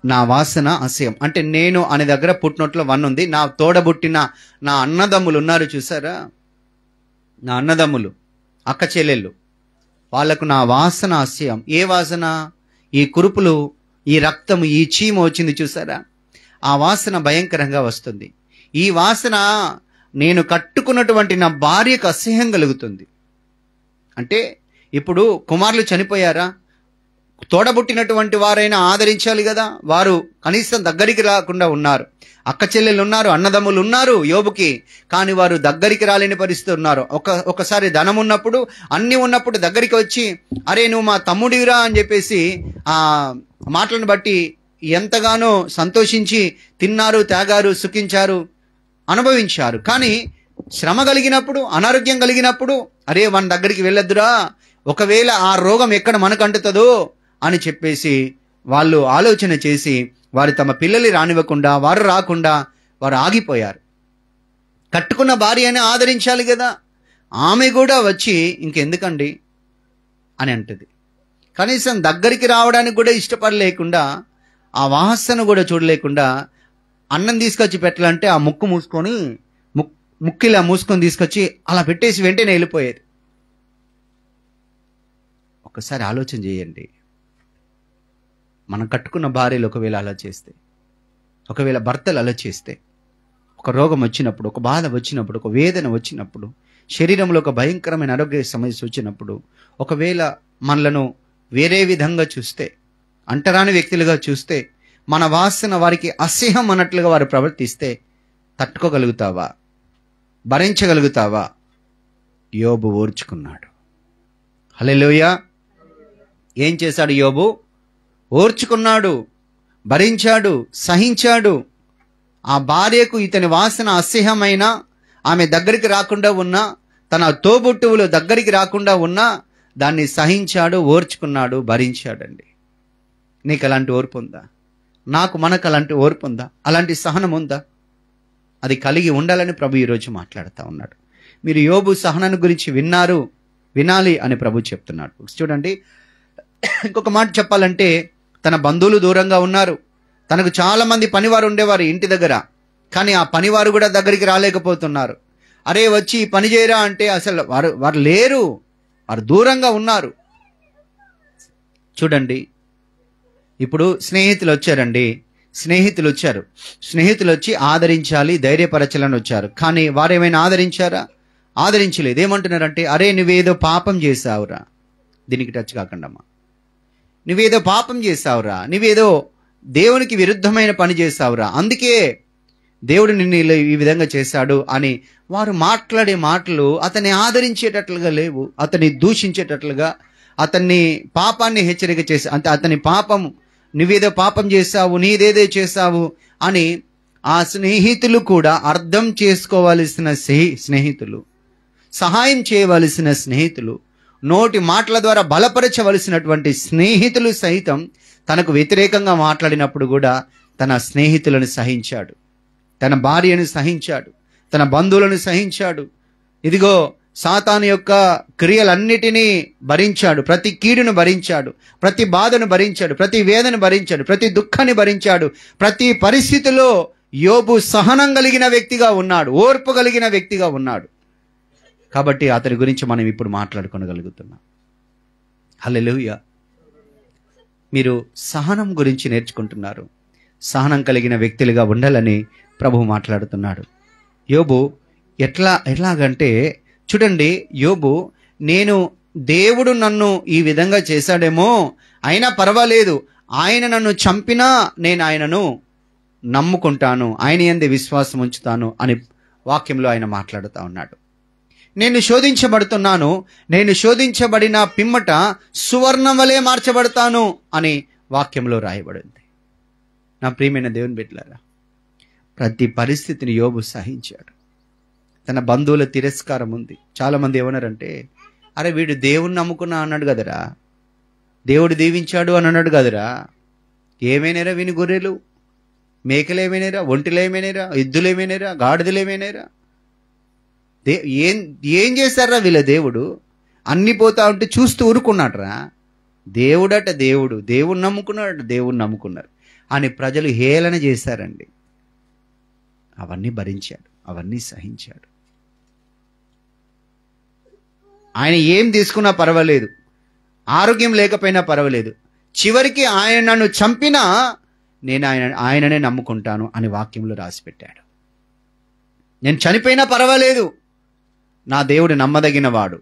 నా వాసన అసహ్యం. అంటే నేను అనే దగ్గర పుట్టినట్లు వన్ ఉంది. నా తోడబుట్టిన నా అన్నదమ్ములు ఉన్నారు చూసారా, నా అన్నదమ్ములు, అక్క చెల్లెళ్ళు, వాళ్లకు నా వాసన అసహ్యం. ఏ వాసన? ఈ కురుపులు, ఈ రక్తము, ఈ చీమ వచ్చింది చూసారా, ఆ వాసన భయంకరంగా వస్తుంది. ఈ వాసన నేను కట్టుకున్నటువంటి నా భార్యకు అసహ్యం కలుగుతుంది. అంటే ఇప్పుడు కుమారులు చనిపోయారా, తోడబుట్టినటువంటి వారైనా ఆదరించాలి కదా. వారు కనీసం దగ్గరికి రాకుండా ఉన్నారు. అక్క చెల్లెళ్ళు ఉన్నారు, అన్నదమ్ములు ఉన్నారు యోబుకి, కానీ వారు దగ్గరికి రాలేని పరిస్థితి ఉన్నారు. ఒకసారి ధనం ఉన్నప్పుడు, అన్ని ఉన్నప్పుడు దగ్గరికి వచ్చి, అరే నువ్వు మా తమ్ముడివిరా అని చెప్పేసి ఆ మాటలను బట్టి ఎంతగానో సంతోషించి తిన్నారు, తాగారు, సుఖించారు, అనుభవించారు. కానీ శ్రమ కలిగినప్పుడు, అనారోగ్యం కలిగినప్పుడు, అరే మన దగ్గరికి వెళ్ళొద్దురా, ఒకవేళ ఆ రోగం ఎక్కడ మనకు అంటుతుందో అని చెప్పేసి వాళ్ళు ఆలోచన చేసి వారు తమ పిల్లల్ని రానివ్వకుండా, వారు రాకుండా వారు ఆగిపోయారు. కట్టుకున్న భార్యని ఆదరించాలి కదా. ఆమె కూడా వచ్చి ఇంకెందుకండి అని అంటది. కనీసం దగ్గరికి రావడానికి కూడా ఇష్టపడలేకుండా, ఆ వాసన కూడా చూడలేకుండా, అన్నం తీసుకొచ్చి పెట్టాలంటే ఆ ముక్కు మూసుకొని, ముక్కిలా మూసుకొని తీసుకొచ్చి అలా పెట్టేసి వెంటనే వెళ్ళిపోయేది. ఒకసారి ఆలోచన చేయండి. మనం కట్టుకున్న భార్యలు ఒకవేళ అలా చేస్తే, ఒకవేళ భర్తలు అలా చేస్తే, ఒక రోగం వచ్చినప్పుడు, ఒక బాధ వచ్చినప్పుడు, ఒక వేదన వచ్చినప్పుడు, శరీరంలో ఒక భయంకరమైన ఆరోగ్య సమస్య వచ్చినప్పుడు, ఒకవేళ మనలను వేరే విధంగా చూస్తే, అంటరాని వ్యక్తులుగా చూస్తే, మన వాసన వారికి అసహ్యం అన్నట్లుగా వారు ప్రవర్తిస్తే తట్టుకోగలుగుతావా? భరించగలుగుతావా? యోబు ఓర్చుకున్నాడు. హల్లెలూయా. ఏం చేశాడు యోబు? ఓర్చుకున్నాడు, భరించాడు, సహించాడు. ఆ భార్యకు ఇతని వాసన అసహ్యమైన, ఆమె దగ్గరికి రాకుండా ఉన్నా, తన తోబుట్టువులు దగ్గరికి రాకుండా ఉన్నా దాన్ని సహించాడు, ఓర్చుకున్నాడు, భరించాడండి. నీకు అలాంటి ఓర్పు ఉందా? మనకు అలాంటి ఓర్పు ఉందా? అలాంటి సహనం ఉందా? అది కలిగి ఉండాలని ప్రభు ఈరోజు మాట్లాడుతూ ఉన్నాడు. మీరు యోబు సహనాన్ని గురించి వినాలి అని ప్రభు చెప్తున్నాడు. చూడండి, ఇంకొక మాట చెప్పాలంటే, తన బంధువులు దూరంగా ఉన్నారు. తనకు చాలా మంది పనివారు ఉండేవారు ఇంటి దగ్గర. కానీ ఆ పనివారు కూడా దగ్గరికి రాలేకపోతున్నారు. అరే వచ్చి పని చేయరా అంటే అసలు వారు లేరు, వారు దూరంగా ఉన్నారు. చూడండి, ఇప్పుడు స్నేహితులు వచ్చారండి. స్నేహితులు వచ్చి ఆదరించాలి, ధైర్యపరచాలని వచ్చారు. కానీ వారేమైనా ఆదరించారా? ఆదరించలేదు. ఏమంటున్నారంటే, అరే నువ్వేదో పాపం చేసావురా. దీనికి టచ్ కాకండమ్మా. నువ్వేదో పాపం చేసావురా, నువ్వేదో దేవునికి విరుద్ధమైన పని చేసావురా, అందుకే దేవుడు నిన్ను ఈ విధంగా చేశాడు అని వారు మాట్లాడే మాటలు అతన్ని ఆదరించేటట్లుగా లేవు. అతన్ని దూషించేటట్లుగా, అతన్ని పాపాన్ని హెచ్చరిక చేసి, అంటే అతని పాపం, నువ్వేదో పాపం చేశావు, నీదేదో చేశావు అని ఆ స్నేహితులు కూడా అర్థం చేసుకోవలసిన స్నేహితులు, సహాయం చేయవలసిన స్నేహితులు, నోటి మాటల ద్వారా బలపరచవలసినటువంటి స్నేహితులు సైతం తనకు వ్యతిరేకంగా మాట్లాడినప్పుడు కూడా తన స్నేహితులను సహించాడు, తన భార్యను సహించాడు, తన బంధువులను సహించాడు. ఇదిగో సాతాను యొక్క క్రియలన్నిటినీ భరించాడు, ప్రతి కీడును భరించాడు, ప్రతి బాధను భరించాడు, ప్రతి వేదన భరించాడు, ప్రతి దుఃఖాన్ని భరించాడు. ప్రతి పరిస్థితిలో యోబు సహనం కలిగిన వ్యక్తిగా ఉన్నాడు, ఓర్పు కలిగిన వ్యక్తిగా ఉన్నాడు. కాబట్టి అతని గురించి మనం ఇప్పుడు మాట్లాడుకోగలుగుతున్నాం. హల్లెలూయా. మీరు సహనం గురించి నేర్చుకుంటున్నారు. సహనం కలిగిన వ్యక్తులుగా ఉండాలని ప్రభువు మాట్లాడుతున్నాడు. యోబు ఎట్లాగంటే చూడండి, యోబు, నేను దేవుడు నన్ను ఈ విధంగా చేశాడేమో, అయినా పర్వాలేదు, ఆయన నన్ను చంపినా నేను ఆయనను నమ్ముకుంటాను, ఆయన యందే విశ్వాసం ఉంచుతాను అని వాక్యంలో ఆయన మాట్లాడుతూ ఉన్నాడు. నేను శోధించబడుతున్నాను, నేను శోధించబడిన పిమ్మట సువర్ణం వలె మార్చబడతాను అని వాక్యంలో రాయబడింది. నా ప్రియమైన దేవుని బిడ్డలారా, ప్రతి పరిస్థితిని యోబు సహించాడు. తన బంధువుల తిరస్కారం ఉంది. చాలామంది ఏమన్నారంటే, అరే వీడు దేవుణ్ణి నమ్ముకున్నా అన్నాడు కదరా, దేవుడు దీవించాడు అని అన్నాడు కదరా, ఏమైనారా వీని గొర్రెలు, మేకలు ఏమైనారా, ఒంటిలు ఏమైనారా, ఎద్దులు ఏమైనారా, గాడిదలు ఏమైనారా, ఏం చేశారా వీళ్ళ దేవుడు, అన్ని పోతా ఉంటే చూస్తూ ఊరుకున్నాడరా. దేవుడట దేవుడు నమ్ముకున్నాడట, దేవుణ్ణి నమ్ముకున్నారు అని ప్రజలు హేళన చేశారండి. అవన్నీ భరించాడు, అవన్నీ సహించాడు. ఆయన ఏం తీసుకున్నా పర్వాలేదు, ఆరోగ్యం లేకపోయినా పర్వాలేదు, చివరికి ఆయన నన్ను చంపినా నేను ఆయననే నమ్ముకుంటాను అని వాక్యంలో రాసిపెట్టాడు. నేను చనిపోయినా పర్వాలేదు, నా దేవుడు నమ్మదగినవాడు,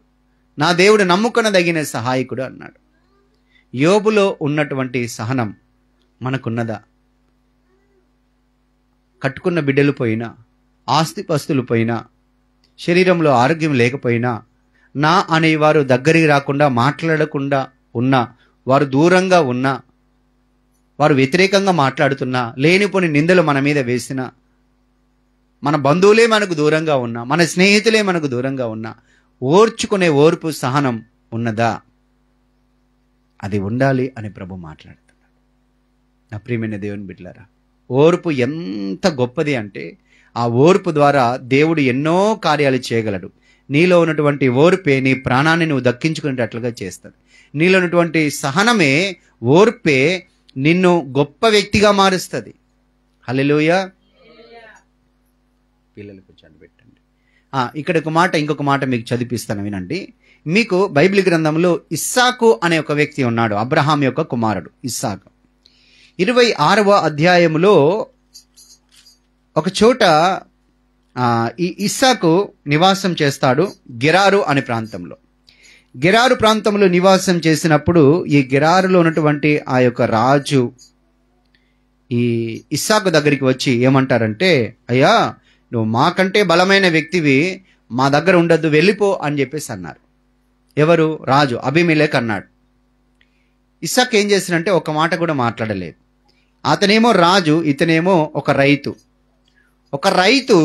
నా దేవుడు నమ్ముకొనదగిన సహాయకుడు అన్నాడు. యోబులో ఉన్నటువంటి సహనం మనకున్నదా? కట్టుకున్న బిడ్డలు పోయినా, ఆస్తిపస్తులు పోయినా, శరీరంలో ఆరోగ్యం లేకపోయినా, నా అనేవారు దగ్గరికి రాకుండా, మాట్లాడకుండా ఉన్నా, వారు దూరంగా ఉన్నా, వారు వ్యతిరేకంగా మాట్లాడుతున్నా, లేనిపోని నిందలు మన మీద వేసినా, మన బంధువులే మనకు దూరంగా ఉన్నా, మన స్నేహితులే మనకు దూరంగా ఉన్నా, ఓర్చుకునే ఓర్పు, సహనం ఉన్నదా? అది ఉండాలి అని ప్రభు మాట్లాడుతున్నాడు. నా ప్రియమైన దేవుని బిడ్డలారా, ఓర్పు ఎంత గొప్పది అంటే, ఆ ఓర్పు ద్వారా దేవుడు ఎన్నో కార్యాలు చేయగలడు. నీలో ఉన్నటువంటి ఓర్పే నీ ప్రాణాన్ని నువ్వు దక్కించుకునేటట్లుగా చేస్తుంది. నీలో ఉన్నటువంటి సహనమే, ఓర్పే నిన్ను గొప్ప వ్యక్తిగా మారుస్తుంది. హల్లెలూయా. పిల్లలు కూర్చొని పెట్టండి. ఇక్కడ ఇంకొక మాట మీకు చదివిస్తాను, వినండి. మీకు బైబిల్ గ్రంథంలో ఇస్సాకు అనే ఒక వ్యక్తి ఉన్నాడు, అబ్రహాం యొక్క కుమారుడు ఇస్సాకు. 26వ అధ్యాయములో ఒక చోట ఈ ఇస్సాకు నివాసం చేస్తాడు, గెరారు అనే ప్రాంతంలో. గెరారు ప్రాంతంలో నివాసం చేసినప్పుడు ఈ గెరారులో ఉన్నటువంటి ఆ యొక్క రాజు ఈ ఇస్సాకు దగ్గరికి వచ్చి ఏమంటారంటే, అయ్యా నువ్వు మాకంటే బలమైన వ్యక్తివి, మా దగ్గర ఉండద్దు, వెళ్ళిపో అని చెప్పేసి అన్నారు. ఎవరు? రాజు అబీమెలెకు అన్నాడు. ఇస్సాకు ఏం చేసినంటే ఒక మాట కూడా మాట్లాడలేదు. అతనేమో రాజు, ఇతనేమో ఒక రైతు. ఒక రైతు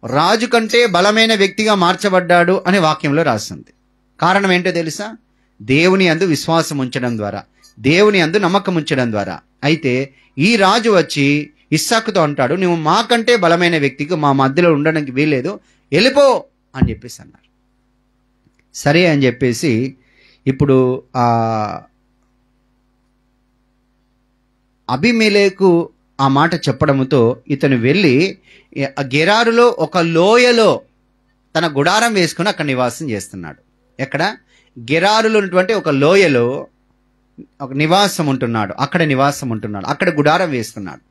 రాజు కంటే బలమైన వ్యక్తిగా మార్చబడ్డాడు అనే వాక్యంలో రాస్తుంది. కారణం ఏంటో తెలుసా? దేవుని యందు విశ్వాసం ఉంచడం ద్వారా, దేవుని యందు నమ్మకం ఉంచడం ద్వారా. అయితే ఈ రాజు వచ్చి ఇస్సాకుతో అంటాడు, నువ్వు మాకంటే బలమైన వ్యక్తికి మా మధ్యలో ఉండడానికి వీల్లేదు, వెళ్ళిపో అని చెప్పేసి అన్నారు. సరే అని చెప్పేసి ఇప్పుడు అబీమెలెకు ఆ మాట చెప్పడంతో ఇతను వెళ్ళి గెరారులో ఒక లోయలో తన గుడారం వేసుకుని అక్కడ నివాసం చేస్తున్నాడు. ఎక్కడ? గెరారులో ఉన్నటువంటి ఒక లోయలో ఒక నివాసం ఉంటున్నాడు, అక్కడ నివాసం ఉంటున్నాడు, అక్కడ గుడారం వేస్తున్నాడు.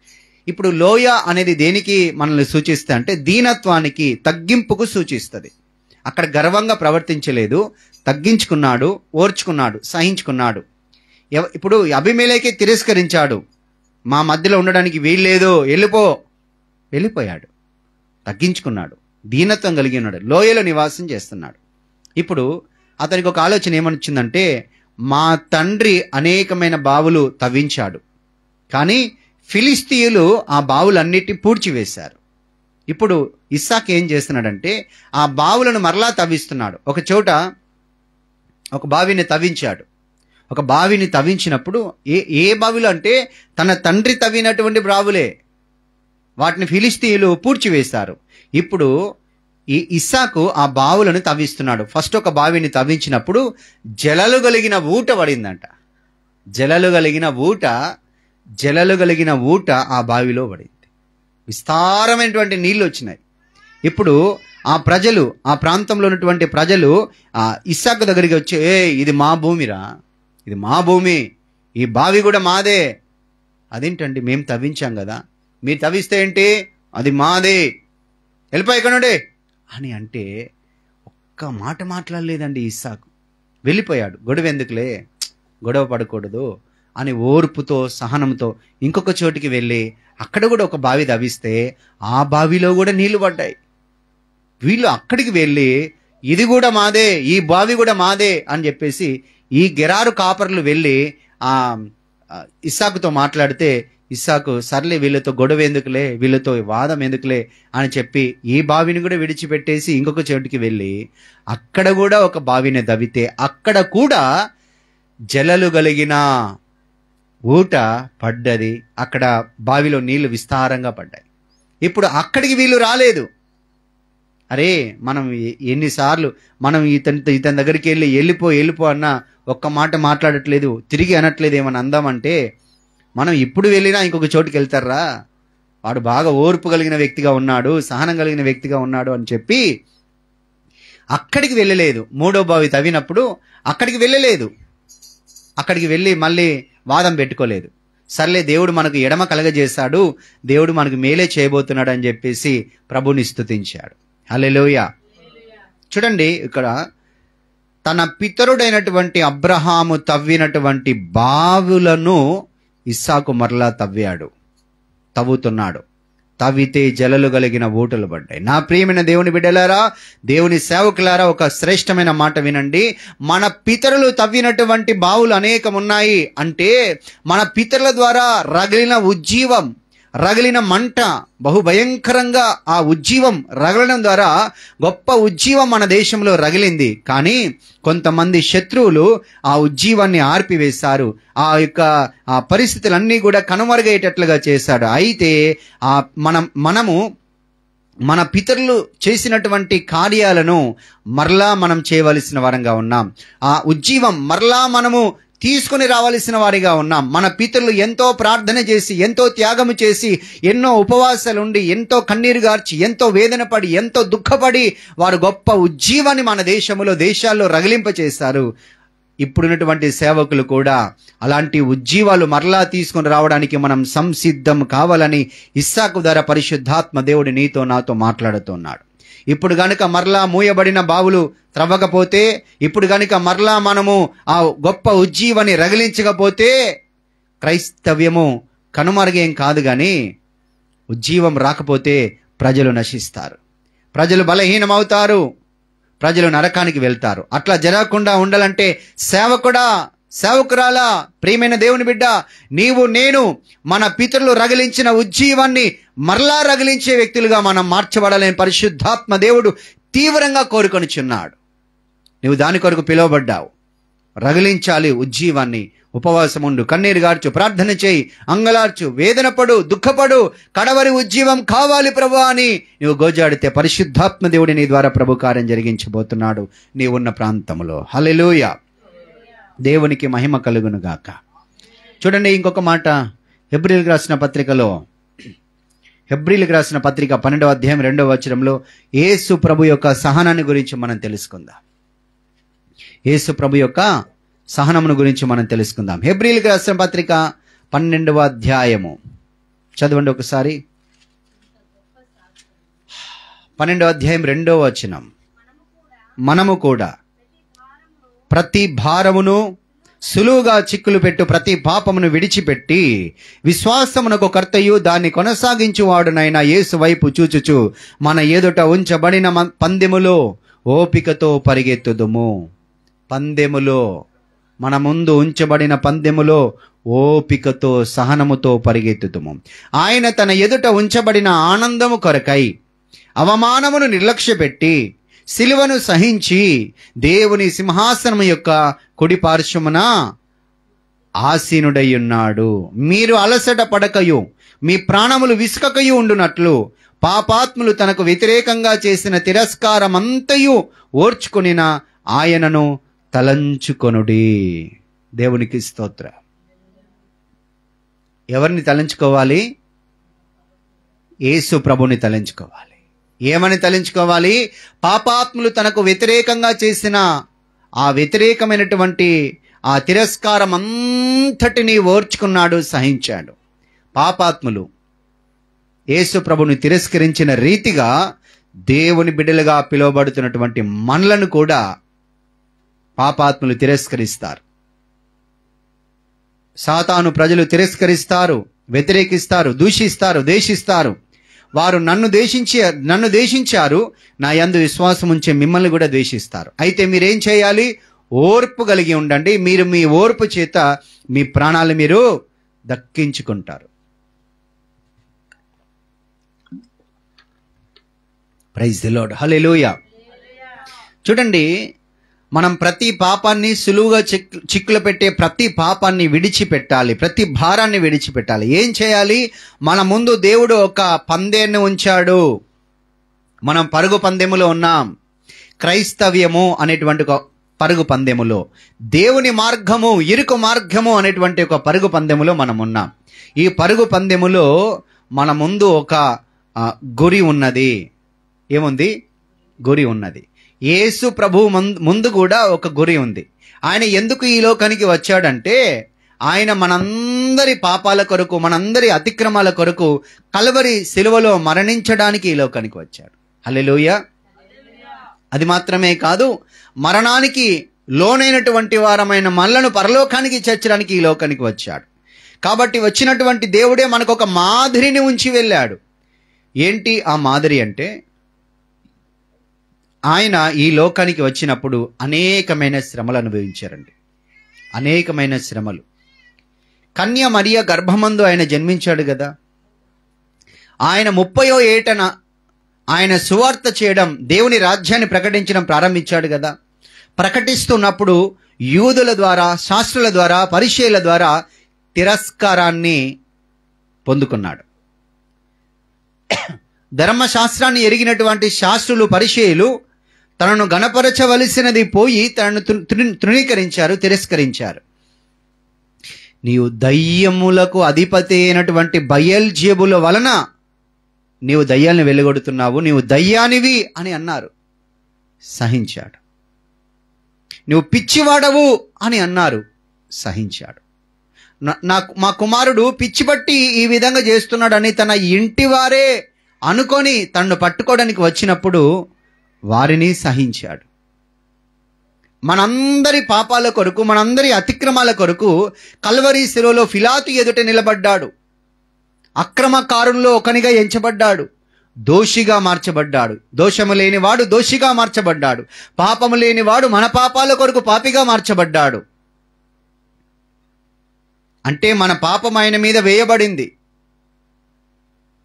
ఇప్పుడు లోయ అనేది దేనికి మనల్ని సూచిస్తే అంటే దీనత్వానికి, తగ్గింపుకు సూచిస్తుంది. అక్కడ గర్వంగా ప్రవర్తించలేదు, తగ్గించుకున్నాడు, ఓర్చుకున్నాడు, సహించుకున్నాడు. ఇప్పుడు అబీమెలెకే తిరస్కరించాడు, మా మధ్యలో ఉండడానికి వీల్లేదు, వెళ్ళిపోయాడు, తగ్గించుకున్నాడు, దీనత్వం కలిగి ఉన్నాడు, లోయలో నివాసం చేస్తున్నాడు. ఇప్పుడు అతనికి ఒక ఆలోచన ఏమనిచ్చిందంటే, మా తండ్రి అనేకమైన బావులు తవ్వించాడు, కానీ ఫిలిస్తీయులు ఆ బావులన్నిటిని పూడ్చివేశారు. ఇప్పుడు ఇస్సాకు ఏం చేస్తున్నాడంటే ఆ బావులను మరలా తవ్విస్తున్నాడు. ఒక చోట ఒక బావిని తవ్వించాడు. ఒక బావిని తవ్వించినప్పుడు ఏ బావిలో అంటే తన తండ్రి తవ్వినటువంటి బావులే, వాటిని ఫిలిస్తీయులు పూడ్చివేశారు. ఇప్పుడు ఈ ఇస్సాకు ఆ బావులను తవ్విస్తున్నాడు. ఫస్ట్ ఒక బావిని తవ్వించినప్పుడు జలలు కలిగిన ఊట పడిందంట. జలలు కలిగిన ఊట ఆ బావిలో పడింది. విస్తారమైనటువంటి నీళ్లు వచ్చినాయి. ఇప్పుడు ఆ ప్రజలు, ఆ ప్రాంతంలో ఉన్నటువంటి ప్రజలు ఇస్సాకు దగ్గరికి వచ్చి, ఇది మా భూమిరా, ఇది మా భూమి, ఈ బావి కూడా మాదే. అదేంటండి, మేము తవ్వించాం కదా, మీరు తవ్విస్తే ఏంటి, అది మాదే, వెళ్ళిపోయి ఇక్కడ అని అంటే ఒక్క మాట మాట్లాడలేదండి ఇస్సాకు. వెళ్ళిపోయాడు. గొడవ ఎందుకులే, గొడవ పడకూడదు అని ఓర్పుతో సహనంతో ఇంకొక చోటికి వెళ్ళి అక్కడ కూడా ఒక బావి తవ్విస్తే ఆ బావిలో కూడా నీళ్లు పడ్డాయి. వీళ్ళు అక్కడికి వెళ్ళి ఇది కూడా మాదే, ఈ బావి కూడా మాదే అని చెప్పేసి ఈ గెరారు కాపర్లు వెళ్ళి ఇస్సాకుతో మాట్లాడితే ఇస్సాకు సర్లే, వీళ్ళతో గొడవ ఎందుకులే, వీళ్ళతో వాదం ఎందుకులే అని చెప్పి ఈ బావిని కూడా విడిచిపెట్టేసి ఇంకొక చోటికి వెళ్ళి అక్కడ కూడా ఒక బావిని తవ్వితే అక్కడ కూడా జలలు కలిగిన ఊట పడ్డది. అక్కడ బావిలో నీళ్లు విస్తారంగా పడ్డాయి. ఇప్పుడు అక్కడికి వీళ్ళు రాలేదు. అరే, మనం ఎన్నిసార్లు మనం ఇతని దగ్గరికి వెళ్ళిపో అన్నా ఒక్క మాట మాట్లాడట్లేదు, తిరిగి అనట్లేదు. ఏమని అందామంటే మనం ఇప్పుడు వెళ్ళినా ఇంకొక చోటుకి వెళ్తారా, వాడు బాగా ఓర్పు కలిగిన వ్యక్తిగా ఉన్నాడు, సహనం కలిగిన వ్యక్తిగా ఉన్నాడు అని చెప్పి అక్కడికి వెళ్ళలేదు. మూడో బావి తవ్వినప్పుడు అక్కడికి వెళ్ళలేదు. అక్కడికి వెళ్ళి మళ్ళీ వాదం పెట్టుకోలేదు. సర్లే, దేవుడు మనకు ఎడమ కలగజేశాడు, దేవుడు మనకు మేలే చేయబోతున్నాడు అని చెప్పేసి ప్రభుని స్తుతించాడు. హల్లెలూయా. చూడండి, ఇక్కడ తన పితరుడైనటువంటి అబ్రహాము తవ్వినటువంటి బావులను ఇస్సాకు మరలా తవ్వుతున్నాడు. తవ్వితే జలలు కలిగిన ఊటలు పడ్డాయి. నా ప్రియమైన దేవుని బిడ్డలారా, దేవుని సేవకులారా, ఒక శ్రేష్టమైన మాట వినండి. మన పితరులు తవ్వినటువంటి బావులు అనేకం ఉన్నాయి. అంటే మన పితరుల ద్వారా రగిలిన ఉజ్జీవం, రగిలిన మంట, బహుభయంకరంగా ఆ ఉజ్జీవం రగలడం ద్వారా గొప్ప ఉజ్జీవం మన దేశంలో రగిలింది. కానీ కొంతమంది శత్రువులు ఆ ఉజ్జీవాన్ని ఆర్పివేశారు. ఆ పరిస్థితులన్నీ కూడా కనుమరుగయ్యేటట్లుగా చేశాడు. అయితే మనము మన పితరులు చేసినటువంటి కార్యాలను మరలా మనం చేయవలసిన వారంగా ఉన్నాం. ఆ ఉజ్జీవం మరలా మనము తీసుకుని రావాల్సిన వారిగా ఉన్నాం. మన పితరులు ఎంతో ప్రార్థన చేసి, ఎంతో త్యాగము చేసి, ఎన్నో ఉపవాసాలుండి, ఎంతో కన్నీరు గార్చి, ఎంతో వేదన పడి, ఎంతో దుఃఖపడి వారు గొప్ప ఉజ్జీవాన్ని మన దేశాల్లో రగిలింపచేశారు. ఇప్పుడున్నటువంటి సేవకులు కూడా అలాంటి ఉజ్జీవాలు మరలా తీసుకుని రావడానికి మనం సంసిద్ధం కావాలని ఇస్సాకు ద్వారా పరిశుద్ధాత్మ దేవుడు నీతో నాతో మాట్లాడుతున్నాడు. ఇప్పుడు గనుక మరలా మూయబడిన బావులు త్రవ్వకపోతే, ఇప్పుడు గనుక మరలా మనము ఆ గొప్ప ఉజ్జీవాన్ని రగిలించకపోతే క్రైస్తవ్యము కనుమరుగేం కాదు. కానీ ఉజ్జీవం రాకపోతే ప్రజలు నశిస్తారు, ప్రజలు బలహీనమవుతారు, ప్రజలు నరకానికి వెళ్తారు. అట్లా జరగకుండా ఉండాలంటే సేవకురాలా, ప్రియమైన దేవుని బిడ్డ, నీవు నేను మన పితరులు రగిలించిన ఉజ్జీవాన్ని మరలా రగిలించే వ్యక్తులుగా మనం మార్చబడాలని పరిశుద్ధాత్మ దేవుడు తీవ్రంగా కోరుకొనిచున్నాడు. నువ్వు దాని కొరకు పిలువబడ్డావు. రగిలించాలి ఉజ్జీవాన్ని. ఉపవాసం ఉండు, కన్నీరు గార్చు, ప్రార్థన చేయి, అంగలార్చు, వేదన పడు, దుఃఖపడు, కడవరి ఉజ్జీవం కావాలి ప్రభు అని నువ్వు గోజాడితే పరిశుద్ధాత్మ దేవుడి నీ ద్వారా ప్రభు కార్యం జరిగించబోతున్నాడు నీవున్న ప్రాంతంలో. హల్లెలూయా, దేవునికి మహిమ కలుగును గాక. చూడండి ఇంకొక మాట, హెబ్రీయులకు రాసిన పత్రికలో, హెబ్రీయులకు రాసిన పత్రిక 12వ అధ్యాయం 2వ వచనంలో యేసు ప్రభు యొక్క సహనాన్ని గురించి మనం తెలుసుకుందాం. యేసు ప్రభు యొక్క సహనమును గురించి మనం తెలుసుకుందాం. హెబ్రీయులకు రాసిన పత్రిక 12వ అధ్యాయము చదవండి ఒకసారి. 12వ అధ్యాయం 2వ వచనం, మనము కూడా ప్రతి భారమును సులువుగా చిక్కులు పెట్టు ప్రతి పాపమును విడిచిపెట్టి విశ్వాసమునకు కర్తయు దాన్ని కొనసాగించువాడునైన యేసు వైపు చూచుచు మన ఎదుట ఉంచబడిన పందెములో ఓపికతో పరిగెత్తుదుము. పందెములో, మన ముందు ఉంచబడిన పందెములో ఓపికతో సహనముతో పరిగెత్తుదుము. ఆయన తన ఎదుట ఉంచబడిన ఆనందము కొరకై అవమానమును నిర్లక్ష్యపెట్టి సిలువను సహించి దేవుని సింహాసనము యొక్క కుడి పార్శ్వమున ఆసీనుడై ఉన్నాడు. మీరు అలసట పడకయు మీ ప్రాణములు విసుకకయు ఉండునట్లు పాపాత్ములు తనకు వ్యతిరేకంగా చేసిన తిరస్కారమంతయు ఓర్చుకొనిన ఆయనను తలంచుకొనుడి. దేవునికి స్తోత్ర. ఎవరిని తలంచుకోవాలి? యేసు ప్రభుని తలంచుకోవాలి. ఏమని తలంచుకోవాలి? పాపాత్ములు తనకు వ్యతిరేకంగా చేసిన ఆ వ్యతిరేకమైనటువంటి ఆ తిరస్కారం అంతటినీ ఓర్చుకున్నాడు, సహించాడు. పాపాత్ములు యేసు ప్రభుని తిరస్కరించిన రీతిగా దేవుని బిడ్డలుగా పిలువబడుతున్నటువంటి మనలను కూడా పాపాత్ములు తిరస్కరిస్తారు. సాతాను ప్రజలు వ్యతిరేకిస్తారు, దూషిస్తారు, దేశిస్తారు. వారు నన్ను దేశించారు, నా యందు విశ్వాసం ఉంచే మిమ్మల్ని కూడా ద్వేషిస్తారు. అయితే మీరేం చేయాలి? ఓర్పు కలిగి ఉండండి. మీరు మీ ఓర్పు చేత మీ ప్రాణాలు మీరు దక్కించుకుంటారు. Praise the lord. హల్లెలూయా. చూడండి, మనం ప్రతి పాపాన్ని సులువుగా చిక్కులు పెట్టే ప్రతి పాపాన్ని విడిచిపెట్టాలి, ప్రతి భారాన్ని విడిచిపెట్టాలి. ఏం చేయాలి? మన ముందు దేవుడు ఒక పందెను ఉంచాడు. మనం పరుగు పందెములో ఉన్నాం. క్రైస్తవ్యము అనేటువంటి ఒక పరుగు పందెములో, దేవుని మార్గము, ఇరుకు మార్గము అనేటువంటి ఒక పరుగు పందెములో మనం ఉన్నాం. ఈ పరుగు పందెములో మన ముందు ఒక గురి ఉన్నది. ఏముంది? గురి ఉన్నది. యేసు ప్రభు ముందు కూడా ఒక గురి ఉంది. ఆయన ఎందుకు ఈ లోకానికి వచ్చాడంటే, ఆయన మనందరి పాపాల కొరకు, మనందరి అతిక్రమాల కొరకు కల్వరి సిలువలో మరణించడానికి ఈ లోకానికి వచ్చాడు. హల్లెలూయా. అది మాత్రమే కాదు, మరణానికి లోనైనటువంటి వారమైన మనలను పరలోకానికి చేర్చడానికి ఈ లోకానికి వచ్చాడు. కాబట్టి వచ్చినటువంటి దేవుడే మనకు ఒక మాదిరిని ఉంచి వెళ్ళాడు. ఏంటి ఆ మాదిరి అంటే, ఆయన ఈ లోకానికి వచ్చినప్పుడు అనేకమైన శ్రమలు అనుభవించారండి. అనేకమైన శ్రమలు. కన్య మరియ గర్భమందు ఆయన జన్మించాడు కదా. ఆయన 30వ ఏటన ఆయన సువార్త చేయడం, దేవుని రాజ్యాన్ని ప్రకటించడం ప్రారంభించాడు కదా. ప్రకటిస్తున్నప్పుడు యూదుల ద్వారా, శాస్త్రుల ద్వారా, పరిచయుల ద్వారా తిరస్కారాన్ని పొందుకున్నాడు. ధర్మశాస్త్రాన్ని ఎరిగినటువంటి శాస్త్రులు, పరిచయులు తనను గణపరచవలసినది పోయి తనను తృణీకరించారు, తిరస్కరించారు. నీవు దయ్యములకు అధిపతి అయినటువంటి బయల్జెబుల వలన నీవు దయ్యాల్ని వెలుగొడుతున్నావు, నీవు దయ్యానివి అని అన్నారు. సహించాడు. నువ్వు పిచ్చివాడవు అని అన్నారు. సహించాడు. మా కుమారుడు పిచ్చి పట్టి ఈ విధంగా చేస్తున్నాడని తన ఇంటి వారే అనుకొని తన్ను పట్టుకోవడానికి వచ్చినప్పుడు వారిని సహించాడు. మనందరి పాపాల కొరకు, మనందరి అతిక్రమాల కొరకు కల్వరి శిలువలో పిలాతు ఎదుట నిలబడ్డాడు. అక్రమకారుల్లో ఒకనిగా ఎంచబడ్డాడు. దోషిగా మార్చబడ్డాడు. దోషము లేనివాడు దోషిగా మార్చబడ్డాడు. పాపము లేనివాడు మన పాపాల కొరకు పాపిగా మార్చబడ్డాడు. అంటే మన పాపం ఆయన మీద వేయబడింది,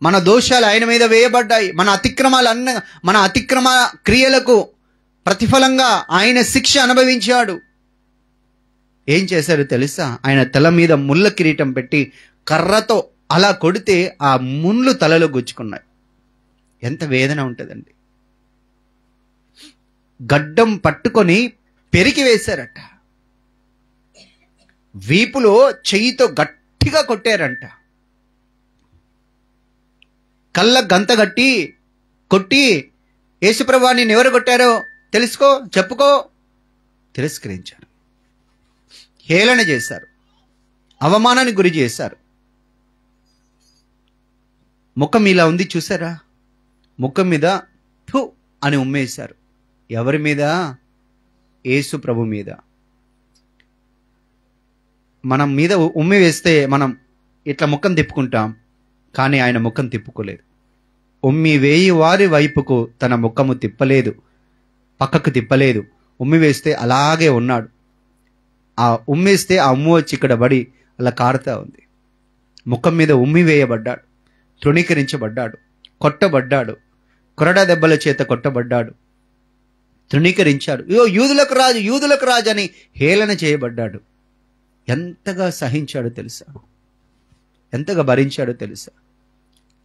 మన దోషాలు ఆయన మీద వేయబడ్డాయి. మన అతిక్రమ క్రియలకు ప్రతిఫలంగా ఆయన శిక్ష అనుభవించాడు. ఏం చేశారు తెలుసా? ఆయన తల మీద ముళ్ళ కిరీటం పెట్టి కర్రతో అలా కొడితే ఆ ముళ్ళు తలలో గుచ్చుకున్నాయి. ఎంత వేదన ఉంటుందండి. గడ్డం పట్టుకొని పెరికి వేశారట. వీపులో చెయ్యితో గట్టిగా కొట్టారంట. కళ్ళ గంత గట్టి కొట్టి, యేసుప్రభువా నిన్ను ఎవరు కొట్టారో తెలుసుకో, చెప్పుకో. తిరస్కరించారు. హేళన చేశారు. అవమానానికి గురి చేశారు. ముఖం ఇలా ఉంది చూసారా? ముఖం మీద థు అని ఉమ్మేశారు. ఎవరి మీద? యేసు ప్రభు మీద. మనం మీద ఉమ్మి వేస్తే మనం ఇట్లా ముఖం తిప్పుకుంటాం, కానీ ఆయన ముఖం తిప్పుకోలేదు. ఉమ్మి వేయి వారి వైపుకు తన ముఖము తిప్పలేదు, పక్కకు తిప్పలేదు. ఉమ్మి వేస్తే అలాగే ఉన్నాడు. ఆ ఉమ్మేస్తే ఆ ఉమ్ము వచ్చి ఇక్కడ పడి అలా కారుతా ఉంది. ముఖం మీద ఉమ్మి వేయబడ్డాడు, తృణీకరించబడ్డాడు, కొట్టబడ్డాడు, కొరడా దెబ్బల చేత కొట్టబడ్డాడు, తృణీకరించాడు. యూదులకు రాజు, యూదులకు రాజు అని హేళన చేయబడ్డాడు. ఎంతగా సహించాడో తెలుసా? ఎంతగా భరించాడో తెలుసా?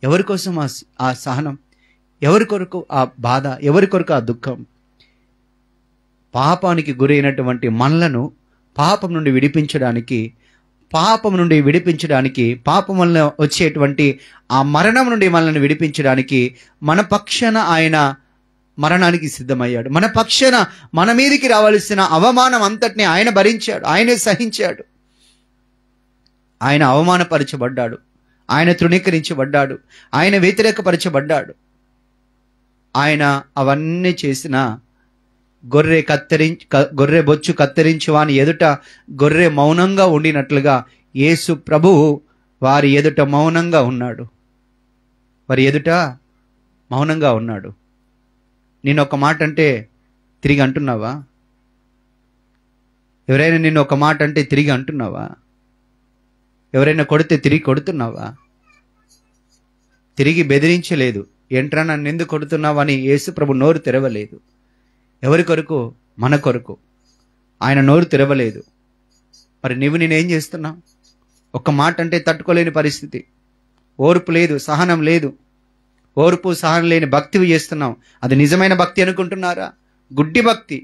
ఎవరి కోసం ఆ సహనం? ఎవరి కొరకు ఆ బాధ? ఎవరి కొరకు ఆ దుఃఖం? పాపానికి గురైనటువంటి మనలను పాపం నుండి విడిపించడానికి, పాపం వలన వచ్చేటువంటి ఆ మరణం నుండి మనల్ని విడిపించడానికి మన పక్షాన ఆయన మరణానికి సిద్ధమయ్యాడు. మన పక్షాన మన మీదికి రావాల్సిన అవమానం అంతటిని ఆయన భరించాడు, ఆయనే సహించాడు. ఆయన అవమానపరచబడ్డాడు, ఆయన తృణీకరించబడ్డాడు, ఆయన వ్యతిరేకపరచబడ్డాడు. ఆయన అవన్నీ చేసిన గొర్రె బొచ్చు కత్తిరించి వాని ఎదుట గొర్రె మౌనంగా ఉండినట్లుగా యేసు ప్రభువు వారి ఎదుట మౌనంగా ఉన్నాడు. వారి ఎదుట మౌనంగా ఉన్నాడు. నేను ఒక మాట అంటే తిరిగి అంటున్నావా? ఎవరైనా నిన్ను ఒక మాట అంటే తిరిగి అంటున్నావా? ఎవరైనా కొడితే తిరిగి కొడుతున్నావా? తిరిగి బెదిరించలేదు. ఏంట్రా నన్ను ఎందుకు కొడుతున్నావా అని యేసు ప్రభు నోరు తెరవలేదు. ఎవరి కొరకు? మన కొరకు. ఆయన నోరు తెరవలేదు. మరి నేనేం చేస్తున్నా? ఒక్క మాట అంటే తట్టుకోలేని పరిస్థితి. ఓర్పు లేదు, సహనం లేదు. ఓర్పు సహనం లేని భక్తివి చేస్తున్నాం. అది నిజమైన భక్తి అనుకుంటున్నారా? గుడ్డి భక్తి.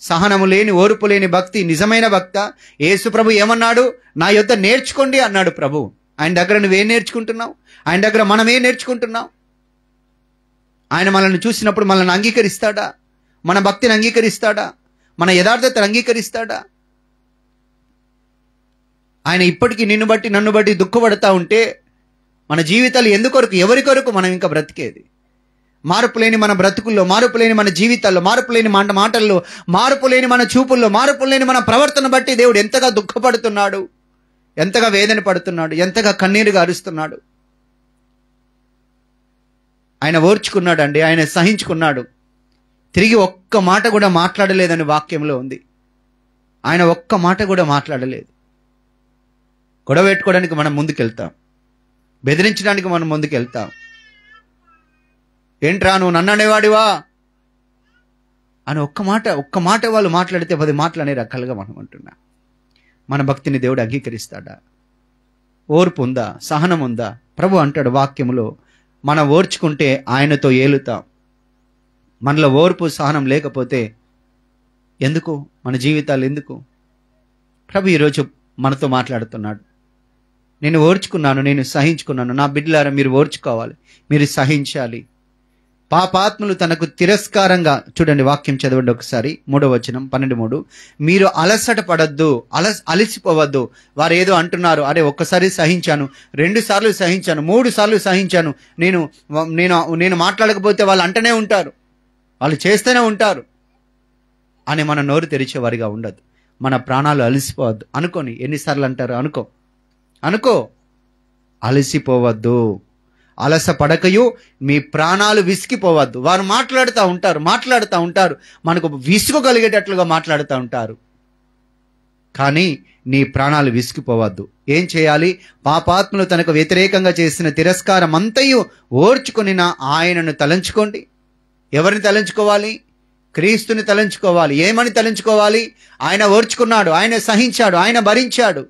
సహనము లేని, ఓర్పు లేని భక్తి నిజమైన భక్త? యేసు ప్రభు ఏమన్నాడు? నా యొద్ద నేర్చుకోండి అన్నాడు ప్రభు. ఆయన దగ్గర నువ్వేం నేర్చుకుంటున్నావు? ఆయన దగ్గర మనం ఏం నేర్చుకుంటున్నాం? ఆయన మనల్ని చూసినప్పుడు మనల్ని అంగీకరిస్తాడా? మన భక్తిని అంగీకరిస్తాడా? మన యథార్థతను అంగీకరిస్తాడా? ఆయన ఇప్పటికీ నిన్ను బట్టి నన్ను బట్టి దుఃఖపడతా ఉంటే మన జీవితాలు ఎందుకొరకు, ఎవరి కొరకు మనం ఇంకా బ్రతికేది? మార్పు లేని మన బ్రతుకుల్లో, మార్పు లేని మన జీవితాల్లో, మార్పు లేని మాటల్లో, మార్పు లేని మన చూపుల్లో, మార్పు లేని మన ప్రవర్తన బట్టి దేవుడు ఎంతగా దుఃఖపడుతున్నాడు, ఎంతగా వేదన పడుతున్నాడు, ఎంతగా కన్నీరుగా అరుస్తున్నాడు. ఆయన ఓర్చుకున్నాడు అండి. ఆయన సహించుకున్నాడు. తిరిగి ఒక్క మాట కూడా మాట్లాడలేదని వాక్యంలో ఉంది. ఆయన ఒక్క మాట కూడా మాట్లాడలేదు. గొడవ పెట్టుకోవడానికి మనం ముందుకెళ్తాం, బెదిరించడానికి మనం ముందుకెళ్తాం. ఏంట్రా నువ్వు నన్ను అనేవాడివా అని ఒక్క మాట వాళ్ళు మాట్లాడితే 10 మాటలు అనే రకాలుగా మనం అంటున్నా. మన భక్తిని దేవుడు అంగీకరిస్తాడా? ఓర్పు ఉందా? సహనం ఉందా? ప్రభు అంటాడు వాక్యములో, మనం ఓర్చుకుంటే ఆయనతో ఏలుతాం. మనలో ఓర్పు సహనం లేకపోతే ఎందుకు? మన జీవితాలు ఎందుకు? ప్రభు ఈరోజు మనతో మాట్లాడుతున్నాడు. నేను ఓర్చుకున్నాను, నేను సహించుకున్నాను. నా బిడ్డలారా మీరు ఓర్చుకోవాలి, మీరు సహించాలి. పాపాత్ములు తనకు తిరస్కారంగా, చూడండి వాక్యం చదవండి ఒకసారి, 3వ వచనం 12:3. మీరు అలసట పడద్దు, అలసిపోవద్దు. వారు ఏదో అంటున్నారు, అరే ఒక్కసారి సహించాను, 2 సార్లు సహించాను, 3 సార్లు సహించాను, నేను నేను నేను మాట్లాడకపోతే వాళ్ళు అంటనే ఉంటారు, వాళ్ళు చేస్తూనే ఉంటారు అని మన నోరు తెరిచేవారిగా ఉండదు. మన ప్రాణాలు అలసిపోవద్దు. అనుకోని ఎన్నిసార్లు అంటారు, అనుకో అలసిపోవద్దు. అలస పడకయు మీ ప్రాణాలు విసిగిపోవద్దు. వారు మాట్లాడుతూ ఉంటారు, మనకు విసుగు కలిగేటట్లుగా మాట్లాడుతూ ఉంటారు. కానీ నీ ప్రాణాలు విసిగిపోవద్దు. ఏం చేయాలి? పాపాత్ములు తనకు వ్యతిరేకంగా చేసిన తిరస్కారం అంతయు ఓర్చుకొనిన ఆయనను తలంచుకోండి. ఎవరిని తలంచుకోవాలి? క్రీస్తుని తలంచుకోవాలి. ఏమని తలంచుకోవాలి? ఆయన ఓర్చుకున్నాడు, ఆయన సహించాడు, ఆయన భరించాడు.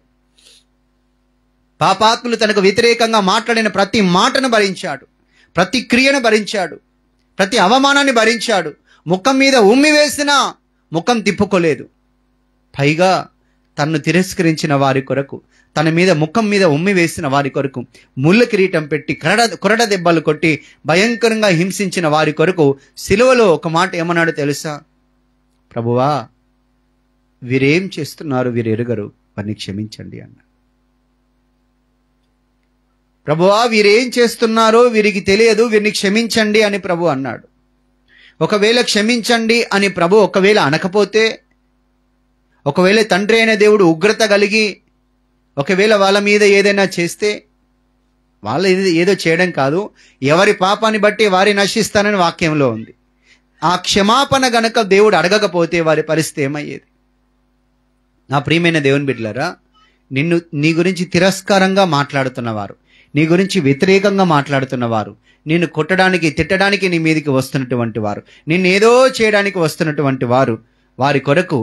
పాపాత్ములు తనకు వ్యతిరేకంగా మాట్లాడిన ప్రతి మాటను భరించాడు, ప్రతి క్రియను భరించాడు, ప్రతి అవమానాన్ని భరించాడు. ముఖం మీద ఉమ్మి వేసినా ముఖం తిప్పుకోలేదు. పైగా తన్ను తిరస్కరించిన వారి కొరకు, తన మీద ముఖం మీద ఉమ్మి వేసిన వారి కొరకు ముళ్ళ కిరీటం పెట్టి కొరడ దెబ్బలు కొట్టి భయంకరంగా హింసించిన వారి కొరకు సిలువలో ఒక మాట ఏమన్నాడు తెలుసా? ప్రభువా, వీరేం చేస్తున్నారు, వీరు ఎరుగరు, వారిని క్షమించండి అన్న. ప్రభువా, వీరేం చేస్తున్నారో వీరికి తెలియదు, వీరిని క్షమించండి అని ప్రభు అన్నాడు. ఒకవేళ క్షమించండి అని ప్రభు ఒకవేళ అనకపోతే, ఒకవేళ తండ్రి అయిన దేవుడు ఉగ్రత కలిగి ఒకవేళ వాళ్ళ మీద ఏదైనా చేస్తే, వాళ్ళు ఏదో చేయడం కాదు, ఎవరి పాపాన్ని బట్టి వారి నశిస్తానని వాక్యంలో ఉంది. ఆ క్షమాపణ గనక దేవుడు అడగకపోతే వారి పరిస్థితి ఏమయ్యేది? నా ప్రియమైన దేవుని బిడ్డలారా, నీ గురించి తిరస్కారంగా మాట్లాడుతున్నవారు, నీ గురించి వ్యతిరేకంగా మాట్లాడుతున్నవారు, నిన్ను కొట్టడానికి తిట్టడానికి నీ మీదకి వస్తున్నటువంటి వారు, నిన్నేదో చేయడానికి వస్తున్నటువంటి వారు, వారి కొరకు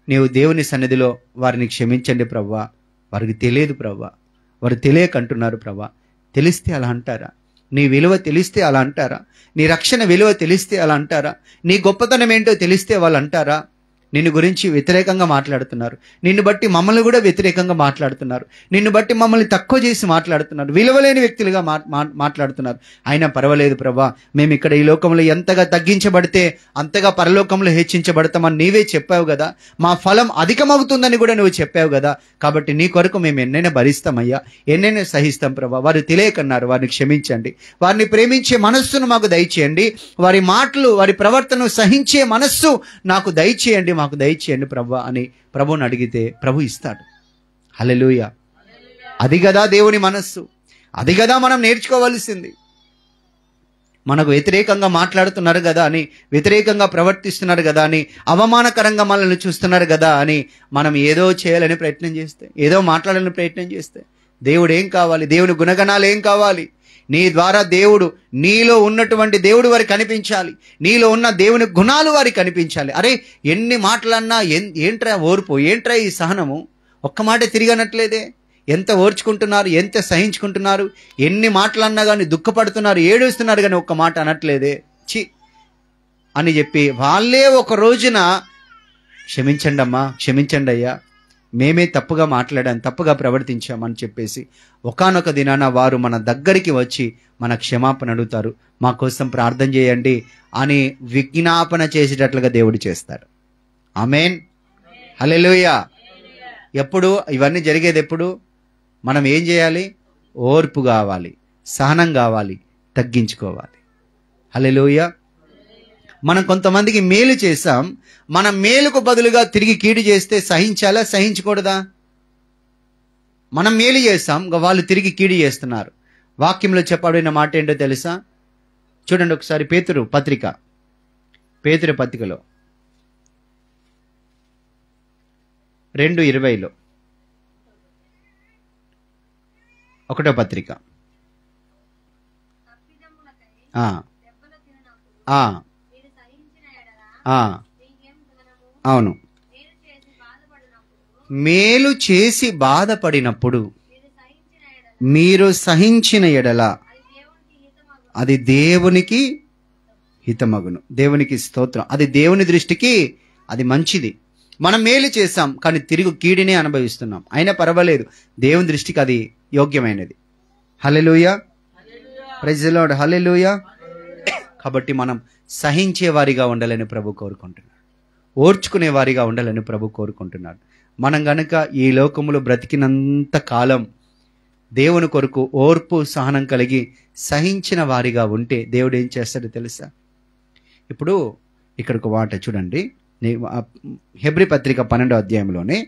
నీవు దేవుని సన్నిధిలో వారిని క్షమించండి ప్రభువా, వారికి తెలియదు ప్రభువా, వారు తెలియకంటున్నారు ప్రభువా. తెలిస్తే అలా అంటారా? నీ విలువ తెలిస్తే అలా అంటారా? నీ రక్షణ విలువ తెలిస్తే అలా అంటారా? నీ గొప్పతనం ఏంటో తెలిస్తే వాళ్ళు అంటారా? నిన్ను గురించి వ్యతిరేకంగా మాట్లాడుతున్నారు, నిన్ను బట్టి మమ్మల్ని కూడా వ్యతిరేకంగా మాట్లాడుతున్నారు, నిన్ను బట్టి మమ్మల్ని తక్కువ చేసి మాట్లాడుతున్నారు, విలువలేని వ్యక్తులుగా మాట్లాడుతున్నారు. అయినా పర్వాలేదు ప్రభా, మేము ఇక్కడ ఈ లోకంలో ఎంతగా తగ్గించబడితే అంతగా పరలోకంలో హెచ్చించబడతామని నీవే చెప్పావు కదా, మా ఫలం అధికమవుతుందని కూడా నువ్వు చెప్పావు కదా, కాబట్టి నీ కొరకు మేము ఎన్నైనా భరిస్తామయ్యా, ఎన్నైనా సహిస్తాం ప్రభా. వారు తెలియకన్నారు, వారిని క్షమించండి, వారిని ప్రేమించే మనస్సును మాకు దయచేయండి, వారి మాటలు వారి ప్రవర్తనను సహించే మనస్సు నాకు దయచేయండి, మాకు దయచేయండి ప్రభు అని ప్రభువుని అడిగితే ప్రభు ఇస్తాడు. హల్లెలూయా. అది కదా దేవుని మనస్సు, అది కదా మనం నేర్చుకోవాల్సింది. మనకు వ్యతిరేకంగా మాట్లాడుతున్నారు కదా అని, వ్యతిరేకంగా ప్రవర్తిస్తున్నారు కదా అని, అవమానకరంగా మనల్ని చూస్తున్నారు కదా అని మనం ఏదో చేయాలని ప్రయత్నం చేస్తే, ఏదో మాట్లాడాలని ప్రయత్నం చేస్తే, దేవుడు ఏం కావాలి? దేవుని గుణగణాలు ఏం కావాలి? నీ ద్వారా దేవుడు, నీలో ఉన్నటువంటి దేవుడు వారికి కనిపించాలి, నీలో ఉన్న దేవుని గుణాలు వారికి కనిపించాలి. అరే ఎన్ని మాటలన్నా ఏంట్రా ఓర్పు, ఏంట్రా ఈ సహనము, ఒక్క మాట తిరిగనట్లేదే, ఎంత ఓర్చుకుంటున్నారు, ఎంత సహించుకుంటున్నారు, ఎన్ని మాటలన్నా కానీ దుఃఖపడుతున్నారు, ఏడుస్తున్నారు కానీ ఒక్క మాట అనట్లేదే, చి అని చెప్పి వాళ్ళే ఒక రోజున క్షమించండి అమ్మా, క్షమించండి అయ్యా, మేమే తప్పుగా మాట్లాడాం, తప్పుగా ప్రవర్తించామని చెప్పేసి ఒకానొక దినాన వారు మన దగ్గరికి వచ్చి మన క్షమాపణ అడుగుతారు, మా కోసం ప్రార్థన చేయండి అని విజ్ఞాపన చేసేటట్లుగా దేవుడు చేస్తాడు. ఆమేన్, హల్లెలూయా. ఎప్పుడు ఇవన్నీ జరిగేది? ఎప్పుడు మనం ఏం చేయాలి? ఓర్పు కావాలి, సహనం కావాలి, తగ్గించుకోవాలి. హల్లెలూయా. మనం కొంతమందికి మేలు చేశాం, మన మేలుకు బదులుగా తిరిగి కీడు చేస్తే సహించాలా, సహించకూడదా? మనం మేలు చేస్తాం, వాళ్ళు తిరిగి కీడు చేస్తున్నారు. వాక్యంలో చెప్పబడిన మాట ఏంటో తెలుసా? చూడండి ఒకసారి పేతురు పత్రికలో 2:20 ఒకటో పత్రిక. అవును, మేలు చేసి బాధపడినప్పుడు మీరు సహించిన ఎడల అది దేవునికి హితమగును. దేవునికి స్తోత్రం. అది దేవుని దృష్టికి అది మంచిది. మనం మేలు చేశాం, కానీ తిరిగి కీడినే అనుభవిస్తున్నాం. అయినా పర్వాలేదు, దేవుని దృష్టికి అది యోగ్యమైనది. హల్లెలూయా, ప్రైజ్ ది లార్డ్, హల్లెలూయా. కాబట్టి మనం సహించే వారిగా ఉండాలని ప్రభు కోరుకుంటున్నాడు. ఓర్చుకునే వారిగా ఉండాలని ప్రభు కోరుకుంటున్నాడు. మనం గనక ఈ లోకములో బ్రతికినంత కాలం దేవుని కొరకు ఓర్పు సహనం కలిగి సహించిన వారిగా ఉంటే దేవుడు ఏం చేస్తాడో తెలుసా? ఇప్పుడు ఇక్కడ ఒక మాట చూడండి, హెబ్రీ పత్రిక 12వ అధ్యాయంలోనే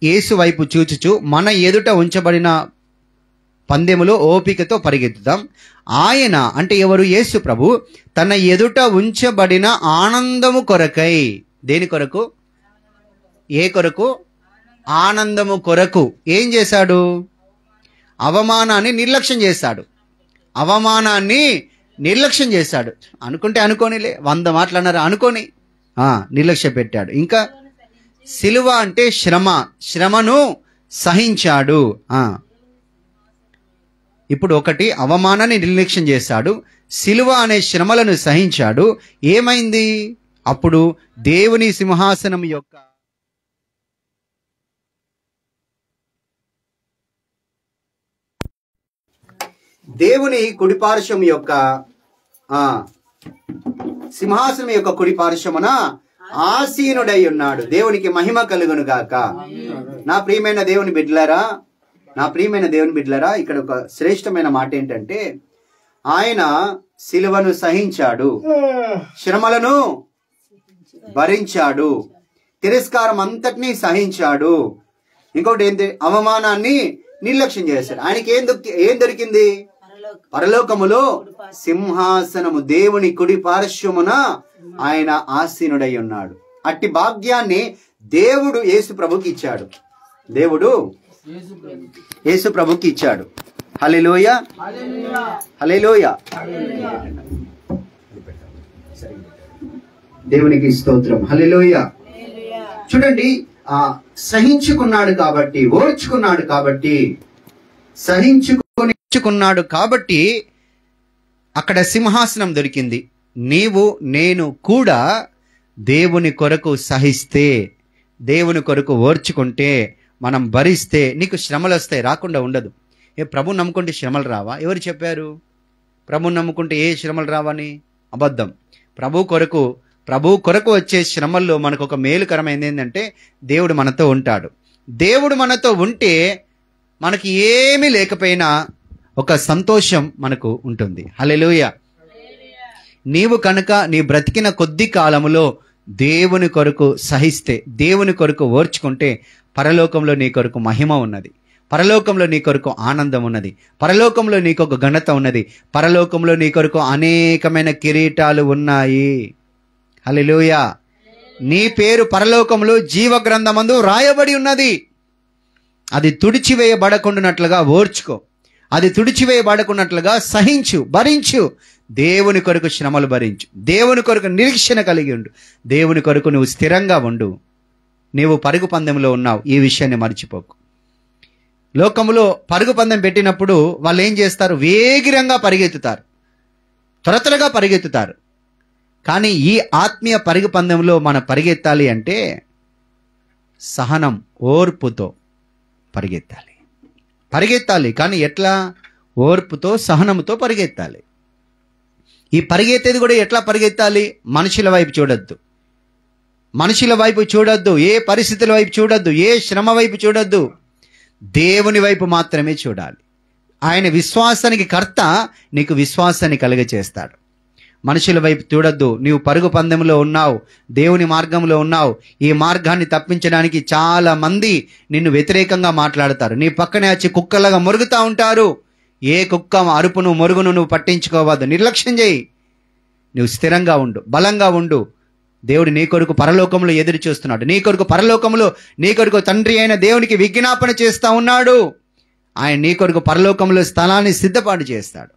యేసు వైపు చూచుచు మన ఎదుట ఉంచబడిన పందెములో ఓపికతో పరిగెత్తుదాం. ఆయన అంటే ఎవరు? యేసు ప్రభు తన ఎదుట ఉంచబడిన ఆనందము కొరకై. దేని కొరకు? ఏ కొరకు? ఆనందము కొరకు ఏం చేశాడు? అవమానాన్ని నిర్లక్ష్యం చేశాడు. అవమానాన్ని నిర్లక్ష్యం చేశాడు. అనుకుంటే అనుకోనిలే, 100 మాటలన్నారు అనుకోని నిర్లక్ష్య పెట్టాడు. ఇంకా సిలువ అంటే శ్రమ, శ్రమను సహించాడు. ఇప్పుడు ఒకటి అవమానాన్ని నిర్లక్ష్యం చేశాడు, సిలువ అనే శ్రమలను సహించాడు. ఏమైంది? అప్పుడు దేవుని సింహాసనం యొక్క దేవుని కుడిపార్శ్వం యొక్క సింహాసనం యొక్క కుడిపార్శ్వమున ఆసీనుడై ఉన్నాడు. దేవునికి మహిమ కలుగును గాక. నా ప్రియమైన దేవుని బిడ్డలారా, నా ప్రియమైన దేవుని బిడ్డలారా, ఇక్కడ ఒక శ్రేష్టమైన మాట ఏంటంటే ఆయన సిలువను సహించాడు, శ్రమలను భరించాడు, తిరస్కారం అంతటినీ సహించాడు. ఇంకొకటి ఏంటి? అవమానాన్ని నిర్లక్ష్యం చేశాడు. ఆయనకి ఏం దొరికింది? పరలోకములో సింహాసనము, దేవుని కుడి పార్శ్వమున ఆయన ఆసీనుడై ఉన్నాడు. అట్టి భాగ్యాన్ని దేవుడు యేసు ప్రభుకి ఇచ్చాడు. దేవుడు యేసు ప్రభుకి ఇచ్చాడు. హల్లెలూయా, హల్లెలూయా. దేవునికి స్తోత్రం, హల్లెలూయా. చూడండి, సహించుకున్నాడు కాబట్టి, ఓర్చుకున్నాడు కాబట్టి, సహించుకున్నాడు కాబట్టి అక్కడ సింహాసనం దొరికింది. నీవు నేను కూడా దేవుని కొరకు సహిస్తే, దేవుని కొరకు ఓర్చుకుంటే, మనం భరిస్తే నీకు శ్రమలు వస్తాయి, రాకుండా ఉండదు. ప్రభు నమ్ముకుంటే శ్రమలు రావా? ఎవరు చెప్పారు? ప్రభు నమ్ముకుంటే ఏ శ్రమలు రావని? అబద్ధం. ప్రభు కొరకు వచ్చే శ్రమల్లో మనకు ఒక మేలుకరమైనది ఏంటంటే దేవుడు మనతో ఉంటాడు. దేవుడు మనతో ఉంటే మనకి ఏమీ లేకపోయినా ఒక సంతోషం మనకు ఉంటుంది. హల్లెలూయా. నీవు కనుక నీ బ్రతికిన కొద్ది కాలములో దేవుని కొరకు సహిస్తే, దేవుని కొరకు ఓర్చుకుంటే, పరలోకంలో నీ కొరకు మహిమ ఉన్నది, పరలోకంలో నీ కొరకు ఆనందం ఉన్నది, పరలోకంలో నీకు ఒక ఘనత ఉన్నది, పరలోకంలో నీ కొరకు అనేకమైన కిరీటాలు ఉన్నాయి. హల్లెలూయా. నీ పేరు పరలోకంలో జీవ గ్రంథమందు రాయబడి ఉన్నది. అది తుడిచివేయబడకుండానట్లుగా ఓర్చుకో, అది తుడిచివేయబడకున్నట్లుగా సహించు, భరించు. దేవుని కొరకు శ్రమలు భరించు, దేవుని కొరకు నిరీక్షణ కలిగి ఉండు, దేవుని కొరకు నువ్వు స్థిరంగా ఉండు. నీవు పరుగు పందెంలో ఉన్నావు, ఈ విషయాన్ని మర్చిపోకు. లోకములో పరుగు పందెం పెట్టినప్పుడు వాళ్ళు ఏం చేస్తారు? వేగిరంగా పరిగెత్తుతారు, త్వరగా పరిగెత్తుతారు. కానీ ఈ ఆత్మీయ పరుగు పందెంలో మనం పరిగెత్తాలి అంటే సహనం, ఓర్పుతో పరిగెత్తాలి. కానీ ఎట్లా? ఓర్పుతో, సహనంతో పరిగెత్తాలి. ఈ పరిగెత్తేది కూడా ఎట్లా పరిగెత్తాలి? మనుషుల వైపు చూడొద్దు, ఏ పరిస్థితుల వైపు చూడొద్దు, ఏ శ్రమ వైపు చూడొద్దు, దేవుని వైపు మాత్రమే చూడాలి. ఆయన విశ్వాసానికి కర్త, నీకు విశ్వాసాన్ని కలుగచేస్తాడు. మనుషుల వైపు చూడొద్దు. నీవు పరుగు పందెంలో ఉన్నావు, దేవుని మార్గంలో ఉన్నావు. ఈ మార్గాన్ని తప్పించడానికి చాలా మంది నిన్ను వ్యతిరేకంగా మాట్లాడతారు. నీ పక్కనే వచ్చి కుక్కలాగా మొరుగుతూ ఉంటారు. ఏ కుక్క అరుపును మొరుగును నువ్వు పట్టించుకోవద్దు, నిర్లక్ష్యం చేయి. నువ్వు స్థిరంగా ఉండు, బలంగా ఉండు. దేవుడు నీ కొరకు పరలోకంలో ఎదురు చూస్తున్నాడు. నీ కొరకు పరలోకంలో నీ కొరకు తండ్రి అయిన దేవునికి విజ్ఞాపన చేస్తా ఉన్నాడు. ఆయన నీ కొరకు పరలోకంలో స్థలాన్ని సిద్ధపాటు చేస్తాడు.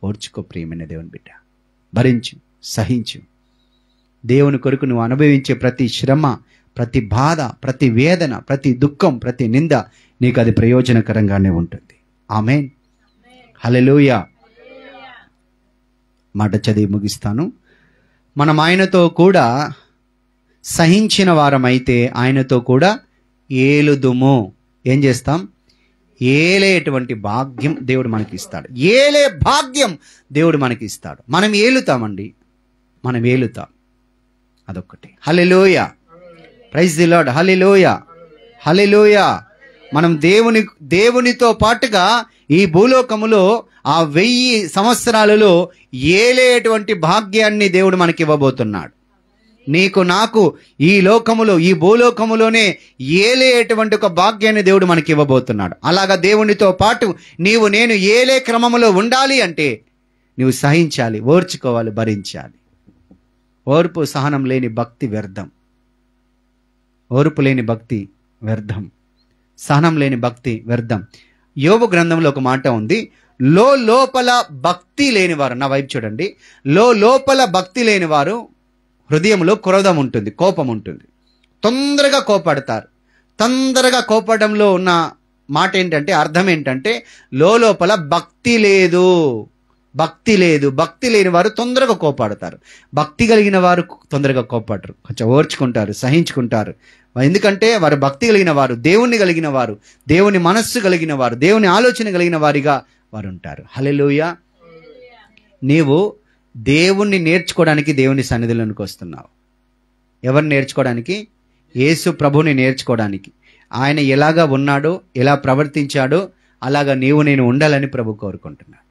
ఓర్చుకో ప్రియమైన దేవుని బిడ్డ, భరించు, సహించు. దేవుని కొరకు నువ్వు అనుభవించే ప్రతి శ్రమ, ప్రతి బాధ, ప్రతి వేదన, ప్రతి దుఃఖం, ప్రతి నింద నీకు అది ప్రయోజనకరంగానే ఉంటుంది. ఆమేన్, హల్లెలూయా. మాట చదివి ముగిస్తాను. మనం ఆయనతో కూడా సహించిన వారమైతే ఆయనతో కూడా ఏలుదుము. ఏం చేస్తాం? ఏలేటువంటి భాగ్యం దేవుడు మనకి ఇస్తాడు. ఏలే భాగ్యం దేవుడు మనకి ఇస్తాడు. మనం ఏలుతామండి, మనం ఏలుతాం. అదొక్కటి. హల్లెలూయా, ప్రైజ్ ది లార్డ్. హల్లెలూయా, హల్లెలూయా. మనం దేవునితో పాటుగా ఈ భూలోకములో ఆ 1000 సంవత్సరాలలో ఏలేటువంటి భాగ్యాన్ని దేవుడు మనకి ఇవ్వబోతున్నాడు. నీకు నాకు ఈ లోకములో, ఈ భూలోకములోనే ఏలేటువంటి ఒక భాగ్యాన్ని దేవుడు మనకి ఇవ్వబోతున్నాడు. అలాగా దేవునితో పాటు నేను ఏలే క్రమములో ఉండాలి అంటే నువ్వు సహించాలి, ఓర్చుకోవాలి, భరించాలి. ఓర్పు సహనం లేని భక్తి వ్యర్థం. ఓర్పు లేని భక్తి వ్యర్థం, సహనం లేని భక్తి వ్యర్థం. యోబు గ్రంథంలో ఒక మాట ఉంది, లోపల భక్తి లేనివారు, నా వైపు చూడండి, లోపల భక్తి లేనివారు హృదయంలో క్రోధం ఉంటుంది, కోపం ఉంటుంది, తొందరగా కోపడతారు. తొందరగా కోపడంలో ఉన్న మాట ఏంటంటే, అర్థం ఏంటంటే లోపల భక్తి లేదు. భక్తి లేదు. భక్తి లేని వారు తొందరగా కోపాడతారు. భక్తి కలిగిన వారు తొందరగా కోపాడరు, కొంచెం ఓర్చుకుంటారు, సహించుకుంటారు. ఎందుకంటే వారు భక్తి కలిగిన వారు, దేవుణ్ణి కలిగిన వారు, దేవుని మనస్సు కలిగిన వారు, దేవుని ఆలోచన కలిగిన వారిగా వారు ఉంటారు. హల్లెలూయా. నీవు దేవుణ్ణి నేర్చుకోవడానికి దేవుని సన్నిధిలోనికి వస్తున్నావు. ఎవరిని నేర్చుకోవడానికి? యేసు ప్రభుని నేర్చుకోవడానికి. ఆయన ఎలాగా ఉన్నాడో, ఎలా ప్రవర్తించాడో అలాగా నేను ఉండాలని ప్రభు కోరుకుంటున్నాడు.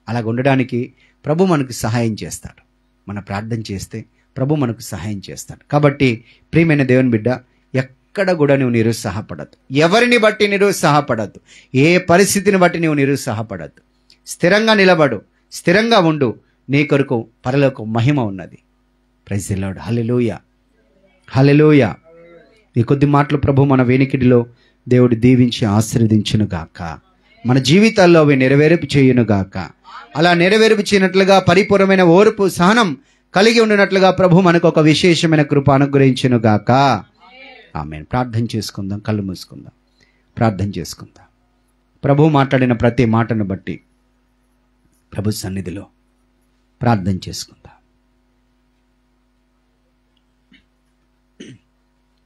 అలాగ ఉండడానికి ప్రభు మనకు సహాయం చేస్తాడు. మన ప్రార్థన చేస్తే ప్రభు మనకు సహాయం చేస్తాడు. కాబట్టి ప్రియమైన దేవుని బిడ్డ, ఎక్కడ కూడా నువ్వు నిరుత్సాహపడద్దు. ఎవరిని బట్టి నిరుత్సాహపడద్దు. ఏ పరిస్థితిని బట్టి నువ్వు నిరుత్సాహపడద్దు. స్థిరంగా నిలబడు, స్థిరంగా ఉండు. నీ కొరకు పరలోక మహిమ ఉన్నది. Praise the lord. Hallelujah, hallelujah. ఈ కొద్ది మాటలు ప్రభు మన వెనికిడిలో దేవుడు దీవించి ఆశీర్వదించును గాక. మన జీవితాల్లో అవి నెరవేర్పు చేయును గాక. అలా నెరవేర్పు చేయనట్లుగా పరిపూర్ణమైన ఓర్పు సహనం కలిగి ఉండినట్లుగా ప్రభు మనకు ఒక విశేషమైన కృప అనుగ్రహించును గాక. ఆమేన్. ప్రార్థన చేసుకుందాం, కళ్ళు మూసుకుందాం, ప్రార్థన చేసుకుందాం. ప్రభు మాట్లాడిన ప్రతి మాటను బట్టి ప్రభు సన్నిధిలో ప్రార్థన చేసుకుందాం.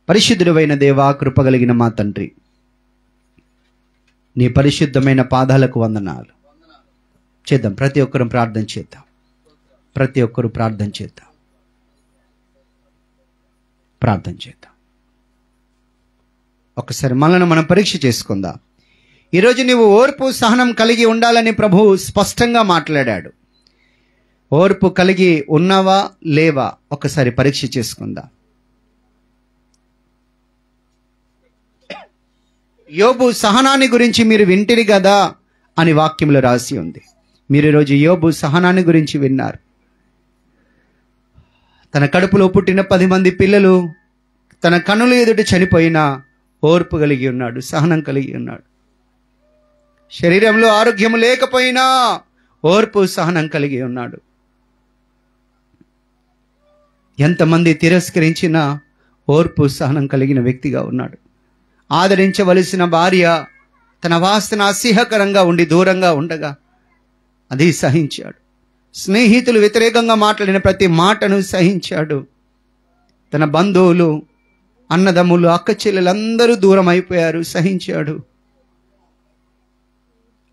పరిశుద్ధుడైన దేవా, కృపగలిగిన మా తండ్రి, నీ పరిశుద్ధమైన పాదాలకు వందనాలు. చేద్దాం, ప్రతి ఒక్కరూ ప్రార్థన చేద్దాం. ప్రతి ఒక్కరూ ప్రార్థన చేద్దాం. ప్రార్థన చేద్దాం. ఒకసారి మనల్ని మనం పరీక్ష చేసుకుందాం. ఈరోజు నీవు ఓర్పు సహనం కలిగి ఉండాలని ప్రభు స్పష్టంగా మాట్లాడాడు. ఓర్పు కలిగి ఉన్నావా లేవా ఒకసారి పరీక్ష చేసుకుందాం. యోబు సహనాన్ని గురించి మీరు వింటిరి కదా అని వాక్యంలో రాసి ఉంది. మీరు ఈరోజు యోబు సహనాన్ని గురించి విన్నారు. తన కడుపులో పుట్టిన 10 మంది పిల్లలు తన కన్నుల ఎదుట చనిపోయినా ఓర్పు కలిగి ఉన్నాడు, సహనం కలిగి ఉన్నాడు. శరీరంలో ఆరోగ్యం లేకపోయినా ఓర్పు సహనం కలిగి ఉన్నాడు. ఎంతమంది తిరస్కరించినా ఓర్పు సహనం కలిగిన వ్యక్తిగా ఉన్నాడు. ఆదరించవలసిన భార్య తన వాసన అసహ్యకరంగా ఉండి దూరంగా ఉండగా అది సహించాడు. స్నేహితులు వ్యతిరేకంగా మాట్లాడిన ప్రతి మాటను సహించాడు. తన బంధువులు, అన్నదమ్ములు, అక్క చెల్లెలందరూ దూరం అయిపోయారు, సహించాడు.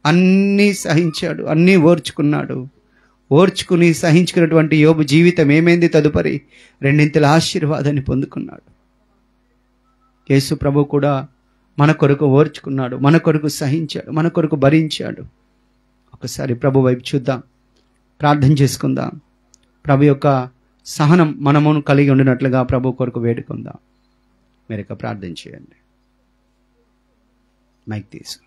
అన్నీ సహించాడు, అన్నీ ఓర్చుకున్నాడు. ఓర్చుకుని సహించుకున్నటువంటి యోబు జీవితం ఏమైంది? తదుపరి 2 ఆశీర్వాదాన్ని పొందుకున్నాడు. యేసు ప్రభు కూడా మన కొరకు ఓర్చుకున్నాడు, మన కొరకు సహించాడు, మన కొరకు భరించాడు. ఒకసారి ప్రభు వైపు చూద్దాం, ప్రార్థన చేసుకుందాం. ప్రభు యొక్క సహనం మనమును కలిగి ఉండినట్లుగా ప్రభు కొరకు వేడుకుందాం. మీరు ఇక ప్రార్థన చేయండి. మైక్ తీసు.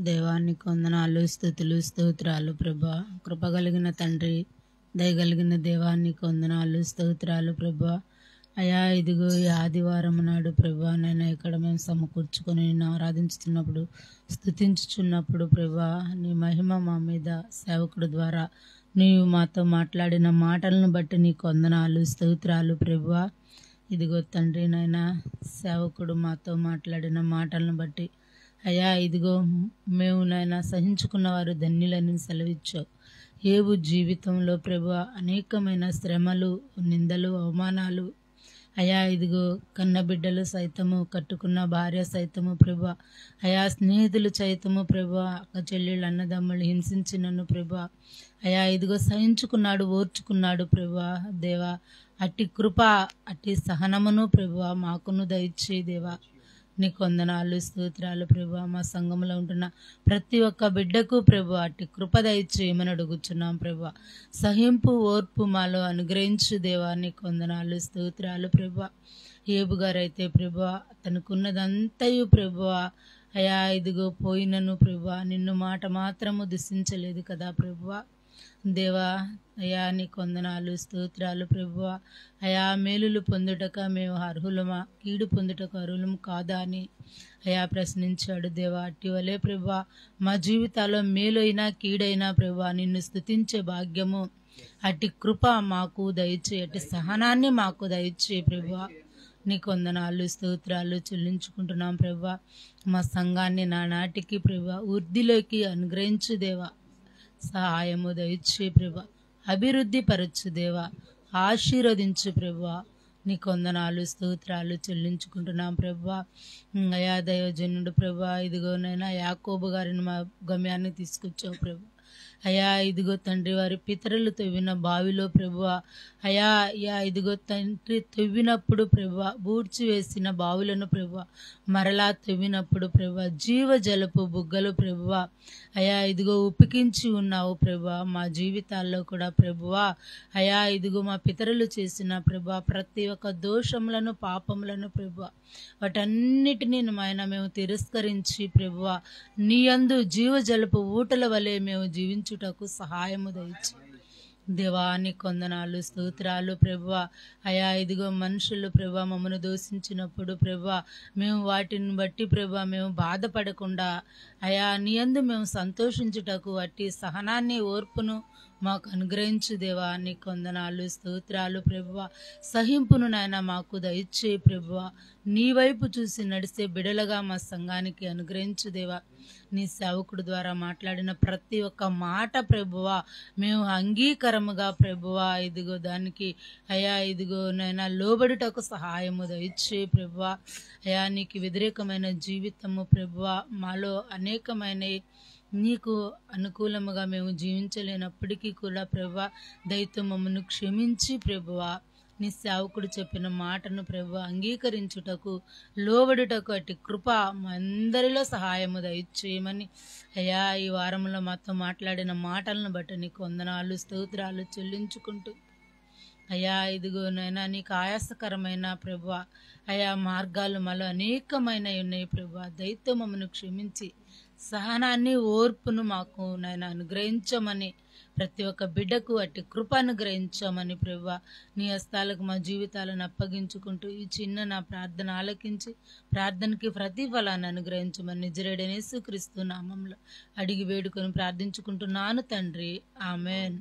దేవానికి వందనాలు, స్తుతులు, స్తోత్రాలు ప్రభా. కృపగలిగిన తండ్రి, దయగలిగిన దేవానికి వందనాలు, స్తోత్రాలు ప్రభా. అయా, ఇదిగో ఈ ఆదివారం నాడు ప్రభా, నేను ఇక్కడ మేము సమకూర్చుకొని నిన్ను ఆరాధించుతున్నప్పుడు, స్తుతించుచున్నప్పుడు ప్రభా, నీ మహిమ మా మీద సేవకుడు ద్వారా నీవు మాతో మాట్లాడిన మాటలను బట్టి నీకు వందనాలు, స్తోత్రాలు ప్రభా. ఇదిగో తండ్రి నాయన సేవకుడు మాతో మాట్లాడిన మాటలను బట్టి అయ్యా ఇదిగో మేము నాయన సహించుకున్న వారు ధన్యులని సెలవిచ్చావు. యోబు జీవితంలో ప్రభువా అనేకమైన శ్రమలు, నిందలు, అవమానాలు అయా ఇదిగో కన్న బిడ్డలు సైతము, కట్టుకున్న భార్య సైతము ప్రభువా, అయా స్నేహితులు సైతము ప్రభువా, అక్క చెల్లెళ్ళు అన్నదమ్ములు హింసించినను ప్రభువా, అయా ఇదిగో సహించుకున్నాడు, ఓర్చుకున్నాడు ప్రభువా. దేవా అట్టి కృప, అట్టి సహనమును ప్రభువా మాకును దయచేయి దేవా. నీకు వందనాలు, స్తోత్రాలు ప్రభువా. మా సంఘంలో ఉంటున్న ప్రతి ఒక్క బిడ్డకు ప్రభువా అట్టి కృప దయచేయమని అడుగుచున్నాం ప్రభువా. సహింపు, ఓర్పు మాలో అనుగ్రహించు దేవా. నీకు వందనాలు, స్తోత్రాలు ప్రభువా. యోబు గారైతే ప్రభువా తనకున్నదంతయు ప్రభువా అయా ఇదిగో పోయినను ప్రభువా నిన్ను మాట మాత్రము దుఃఖించలేదు కదా ప్రభువా. దేవా అయా నీకు వందనాలు, స్తోత్రాలు ప్రభువా. అయా మేలులు పొందుటక మేము అర్హులమా, కీడు పొందుటకు అర్హులం కాదా అని అయా ప్రశ్నించాడు దేవా. అట్టివలే ప్రభువా మా జీవితాల్లో మేలైనా కీడైనా ప్రభువా నిన్ను స్తుతించే భాగ్యము, అట్టి కృప మాకు దయచే, అట్టి సహనాన్ని మాకు దయచే ప్రభువా. నీకు వందనాలు, స్తోత్రాలు చెల్లించుకుంటున్నాం ప్రభువా. మా సంఘాన్ని నానాటికి ప్రభువా వృద్ధిలోకి అనుగ్రహించు దేవా. సహాయము దయచే ప్రభువా. అభివృద్ధి పరచు దేవా. ఆశీర్వదించు ప్రభువా. నీకు వందనాలు, స్తోత్రాలు చెల్లించుకుంటున్నాం ప్రభువా. అయా దైవజనుడు ప్రభువా ఇదిగోనైనా యాకోబు గారిని మా గమ్యాన్ని తీసుకొచ్చావు ప్రభు. అయా ఇదిగో తండ్రి వారి పితరులు తవ్విన బావిలో ప్రభువా అయా అయా ఇదిగో తండ్రి తవ్వినప్పుడు ప్రభువా బూడ్చి వేసిన బావులను ప్రభువా మరలా తవ్వినప్పుడు ప్రభువా జీవజలపు బుగ్గలు ప్రభువా అయా ఇదిగో ఉపికించి ఉన్నావు ప్రభువా. మా జీవితాల్లో కూడా ప్రభువా అయా ఇదిగో మా పితరులు చేసిన ప్రభువా ప్రతి ఒక్క దోషములను, పాపములను ప్రభువా వాటన్నిటినీ నాయన మేము తిరస్కరించి ప్రభువా నీ యందు జీవజలపు ఊటల వలె మేము జీవించుటకు సహాయము దయచు దేవా. నీకు వందనాలు, స్తోత్రాలు ప్రభువా. అయా ఇదిగో మనుషులు ప్రభువా మమ్మను దూషించినప్పుడు ప్రభువా మేము వాటిని బట్టి ప్రభువా మేము బాధపడకుండా అయా నీ యందు మేము సంతోషించుటకు అట్టి సహనాన్ని, ఓర్పును మాకు అనుగ్రహించు దేవా. నీకు వందనాలు, స్తోత్రాలు ప్రభువా. సహింపును నాయన మాకు దయచే ప్రభువా. నీ వైపు చూసి నడిచే బిడలుగా మా సంఘానికి అనుగ్రహించు దేవా. నీ సేవకుడు ద్వారా మాట్లాడిన ప్రతి ఒక్క మాట ప్రభువా మేము అంగీకారముగా ప్రభువా ఇదిగో దానికి అయా ఇదిగో నైనా లోబడుటకు సహాయము దయచే ప్రభువా. అయా నీకు వ్యతిరేకమైన జీవితము ప్రభువా మాలో అనేకమైన నీకు అనుకూలముగా మేము జీవించలేనప్పటికీ కూడా ప్రభువా దయతో మమ్మను క్షమించి ప్రభువా నీ సేవకుడు చెప్పిన మాటను ప్రభువా అంగీకరించుటకు, లోబడుటకు అట్టి కృప మా అందరిలో సహాయము దయచేయమని అయ్యా ఈ వారంలో మాతో మాట్లాడిన మాటలను బట్టి నీకు వందనాలు, స్తోత్రాలు చెల్లించుకుంటూ అయ్యా ఇదిగో నైనా నీకు ఆయాసకరమైన ప్రభువా అయా మార్గాలు మాలో అనేకమైన ఉన్నాయి ప్రభువా. దయతో మమ్మను క్షమించి సహనాన్ని, ఓర్పును మాకు నాయన అనుగ్రహించమని ప్రతి ఒక్క బిడ్డకు అట్టి కృప అనుగ్రహించమని ప్రభువా నీ హస్తాలకు మా జీవితాలను అప్పగించుకుంటూ ఈ చిన్న నా ప్రార్థన ఆలకించి ప్రార్థనకి ప్రతిఫలాన్ని అనుగ్రహించమని నిజరేడైన యేసుక్రీస్తు నామములో అడిగి వేడుకొని ప్రార్థించుకుంటున్నాను తండ్రి, ఆమెన్.